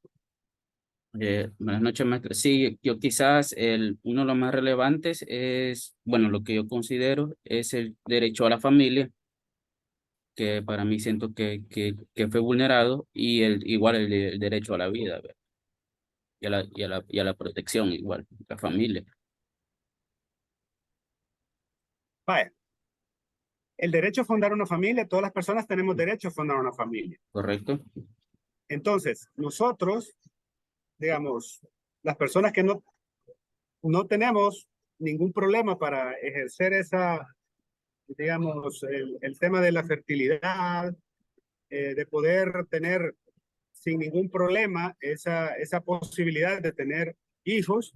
Buenas noches, maestro. Sí, yo quizás uno de los más relevantes es, bueno, lo que yo considero es el derecho a la familia, que para mí siento que fue vulnerado, y igual el derecho a la vida, ¿verdad? Y a la protección, igual, la familia. Vaya, el derecho a fundar una familia, todas las personas tenemos derecho a fundar una familia. ¿Correcto? Entonces, nosotros, digamos, las personas que no tenemos ningún problema para ejercer digamos, el tema de la fertilidad, de poder tener sin ningún problema esa posibilidad de tener hijos,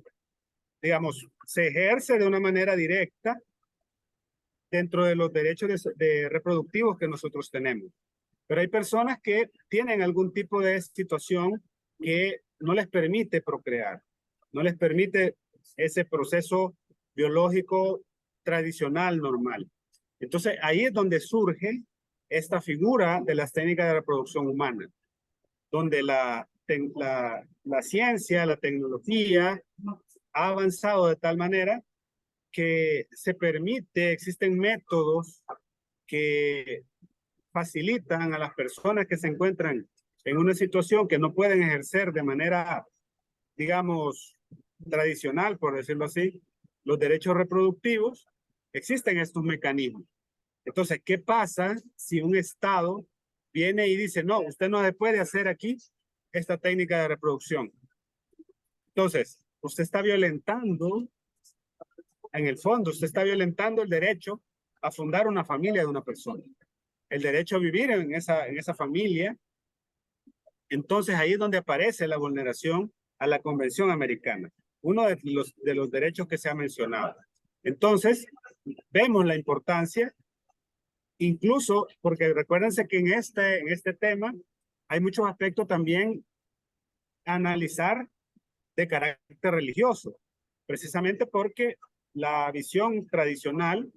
digamos, se ejerce de una manera directa dentro de los derechos de reproductivos que nosotros tenemos. Pero hay personas que tienen algún tipo de situación que no les permite procrear, no les permite ese proceso biológico tradicional normal. Entonces ahí es donde surge esta figura de las técnicas de reproducción humana, donde la ciencia, la tecnología ha avanzado de tal manera que se permite, existen métodos que facilitan a las personas que se encuentran en una situación que no pueden ejercer de manera, digamos, tradicional, por decirlo así, los derechos reproductivos. Existen estos mecanismos. Entonces, ¿qué pasa si un Estado viene y dice, no, usted no se puede hacer aquí esta técnica de reproducción? Entonces, usted está violentando, en el fondo, usted está violentando el derecho a fundar una familia de una persona, el derecho a vivir en esa familia. Entonces, ahí es donde aparece la vulneración a la Convención Americana, uno de los derechos que se ha mencionado. Entonces, vemos la importancia, incluso porque recuérdense que en este tema hay muchos aspectos también a analizar de carácter religioso, precisamente porque la visión tradicional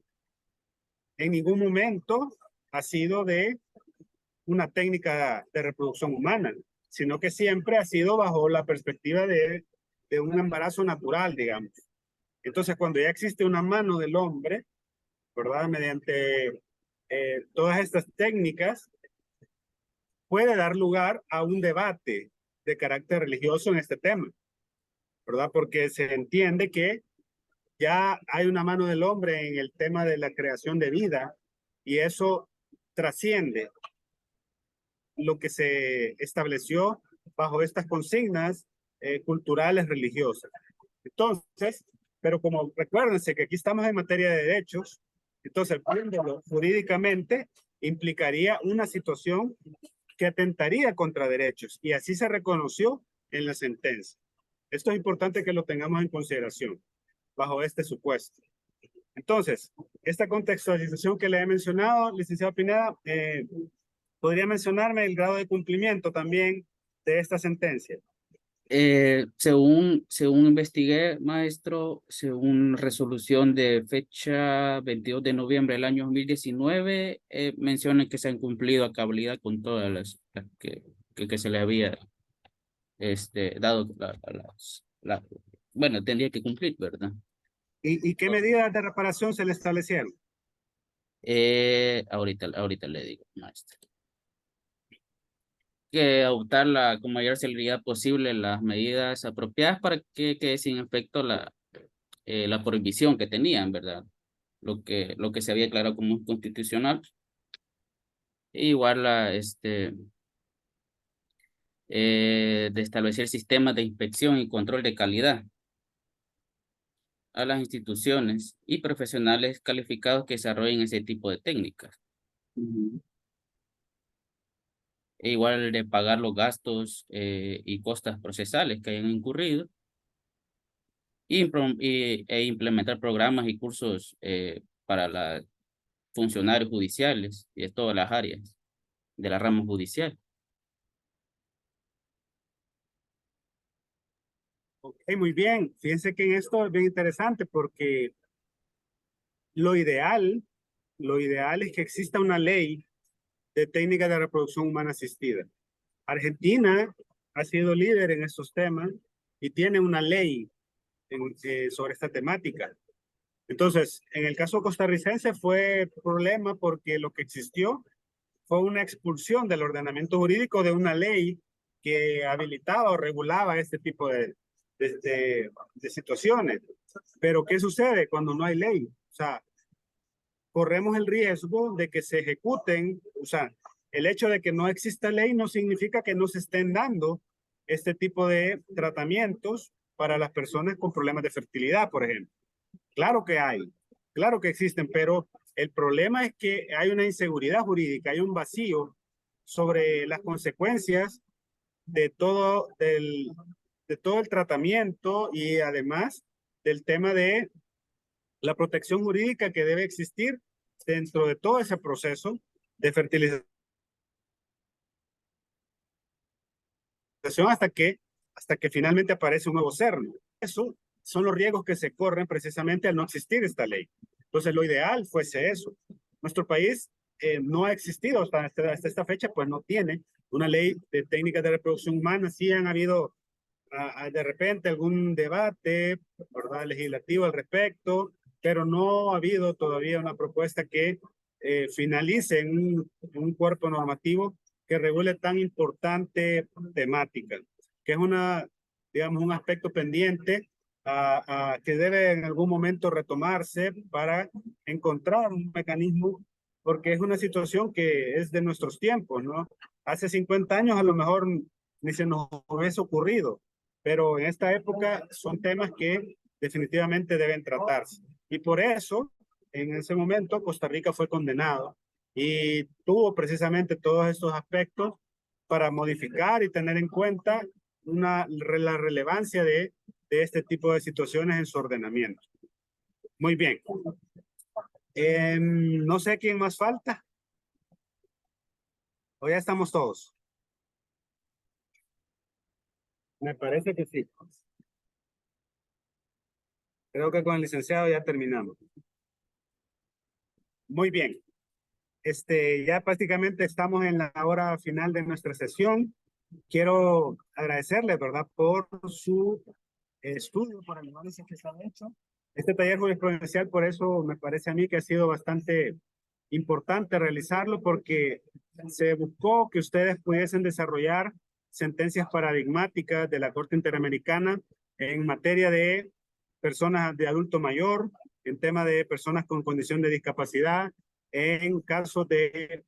en ningún momento ha sido de una técnica de reproducción humana, sino que siempre ha sido bajo la perspectiva de un embarazo natural, digamos. Entonces, cuando ya existe una mano del hombre, ¿verdad? Mediante todas estas técnicas, puede dar lugar a un debate de carácter religioso en este tema, ¿verdad? Porque se entiende que ya hay una mano del hombre en el tema de la creación de vida y eso trasciende lo que se estableció bajo estas consignas culturales religiosas. Entonces, pero como recuérdense que aquí estamos en materia de derechos, entonces viéndolo jurídicamente implicaría una situación que atentaría contra derechos y así se reconoció en la sentencia. Esto es importante que lo tengamos en consideración. bajo este supuesto. Entonces, esta contextualización que le he mencionado, licenciado Pineda, ¿podría mencionarme el grado de cumplimiento también de esta sentencia? Según investigué, maestro, según resolución de fecha 22 de noviembre del año 2019, menciona que se han cumplido a cabalidad con todas las que se le había dado bueno, tendría que cumplir, ¿verdad? ¿Y qué medidas de reparación se le establecieron? Ahorita le digo, maestro. Que adoptar con mayor celeridad posible las medidas apropiadas para que quede sin efecto la prohibición que tenían, ¿verdad? Lo que se había declarado como inconstitucional. Igual de establecer sistemas de inspección y control de calidad a las instituciones y profesionales calificados que desarrollen ese tipo de técnicas. E igual de pagar los gastos y costas procesales que hayan incurrido e implementar programas y cursos para los funcionarios judiciales y de todas las áreas de la rama judicial. Ok, muy bien. Fíjense que en esto es bien interesante porque lo ideal es que exista una ley de técnicas de reproducción humana asistida. Argentina ha sido líder en estos temas y tiene una ley sobre esta temática. Entonces, en el caso costarricense fue problema porque lo que existió fue una expulsión del ordenamiento jurídico de una ley que habilitaba o regulaba este tipo de situaciones. Pero ¿qué sucede cuando no hay ley? O sea, corremos el riesgo de que se ejecuten, o sea, el hecho de que no exista ley no significa que no se estén dando este tipo de tratamientos para las personas con problemas de fertilidad, por ejemplo. Claro que hay, claro que existen, pero el problema es que hay una inseguridad jurídica, hay un vacío sobre las consecuencias de todo el tratamiento y además del tema de la protección jurídica que debe existir dentro de todo ese proceso de fertilización hasta que finalmente aparece un nuevo ser. Eso son los riesgos que se corren precisamente al no existir esta ley. Entonces, lo ideal fuese eso. Nuestro país no ha existido hasta esta fecha, pues no tiene una ley de técnicas de reproducción humana. Sí han habido de repente algún debate, ¿verdad?, legislativo al respecto, pero no ha habido todavía una propuesta que finalice en un cuerpo normativo que regule tan importante temática, que es digamos, un aspecto pendiente que debe en algún momento retomarse para encontrar un mecanismo, porque es una situación que es de nuestros tiempos, ¿no? Hace 50 años a lo mejor ni se nos hubiese ocurrido, pero en esta época son temas que definitivamente deben tratarse. Y por eso, en ese momento, Costa Rica fue condenado y tuvo precisamente todos estos aspectos para modificar y tener en cuenta la relevancia de este tipo de situaciones en su ordenamiento. Muy bien. No sé quién más falta. ¿O ya estamos todos? Me parece que sí. Creo que con el licenciado ya terminamos. Muy bien. Ya prácticamente estamos en la hora final de nuestra sesión. Quiero agradecerles, ¿verdad?, por su estudio, por el análisis que se han hecho. Este taller jurisprudencial, por eso me parece a mí que ha sido bastante importante realizarlo, porque se buscó que ustedes pudiesen desarrollar sentencias paradigmáticas de la Corte Interamericana en materia de personas de adulto mayor, en tema de personas con condición de discapacidad, en casos que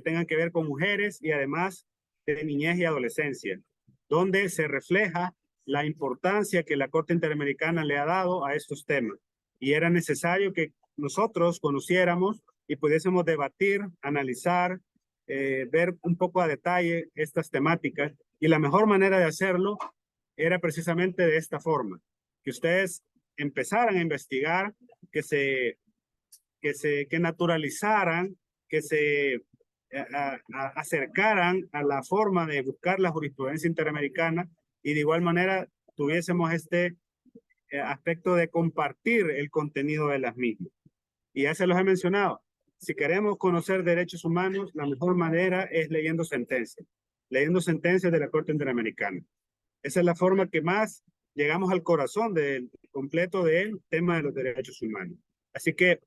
tengan que ver con mujeres y además de niñez y adolescencia, donde se refleja la importancia que la Corte Interamericana le ha dado a estos temas. Y era necesario que nosotros conociéramos y pudiésemos debatir, analizar, ver un poco a detalle estas temáticas. Y la mejor manera de hacerlo era precisamente de esta forma, que ustedes empezaran a investigar, que naturalizaran, que se acercaran a la forma de buscar la jurisprudencia interamericana y de igual manera tuviésemos este aspecto de compartir el contenido de las mismas. Y ya se los he mencionado, si queremos conocer derechos humanos, la mejor manera es leyendo sentencias de la Corte Interamericana. Esa es la forma que más llegamos al corazón del completo del tema de los derechos humanos. Así que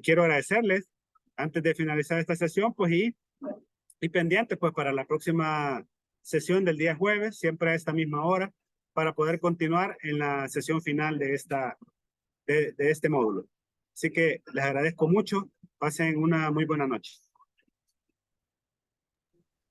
quiero agradecerles antes de finalizar esta sesión, pues y pendientes pues para la próxima sesión del día jueves, siempre a esta misma hora, para poder continuar en la sesión final de este módulo. Así que les agradezco mucho. Pasen una muy buena noche.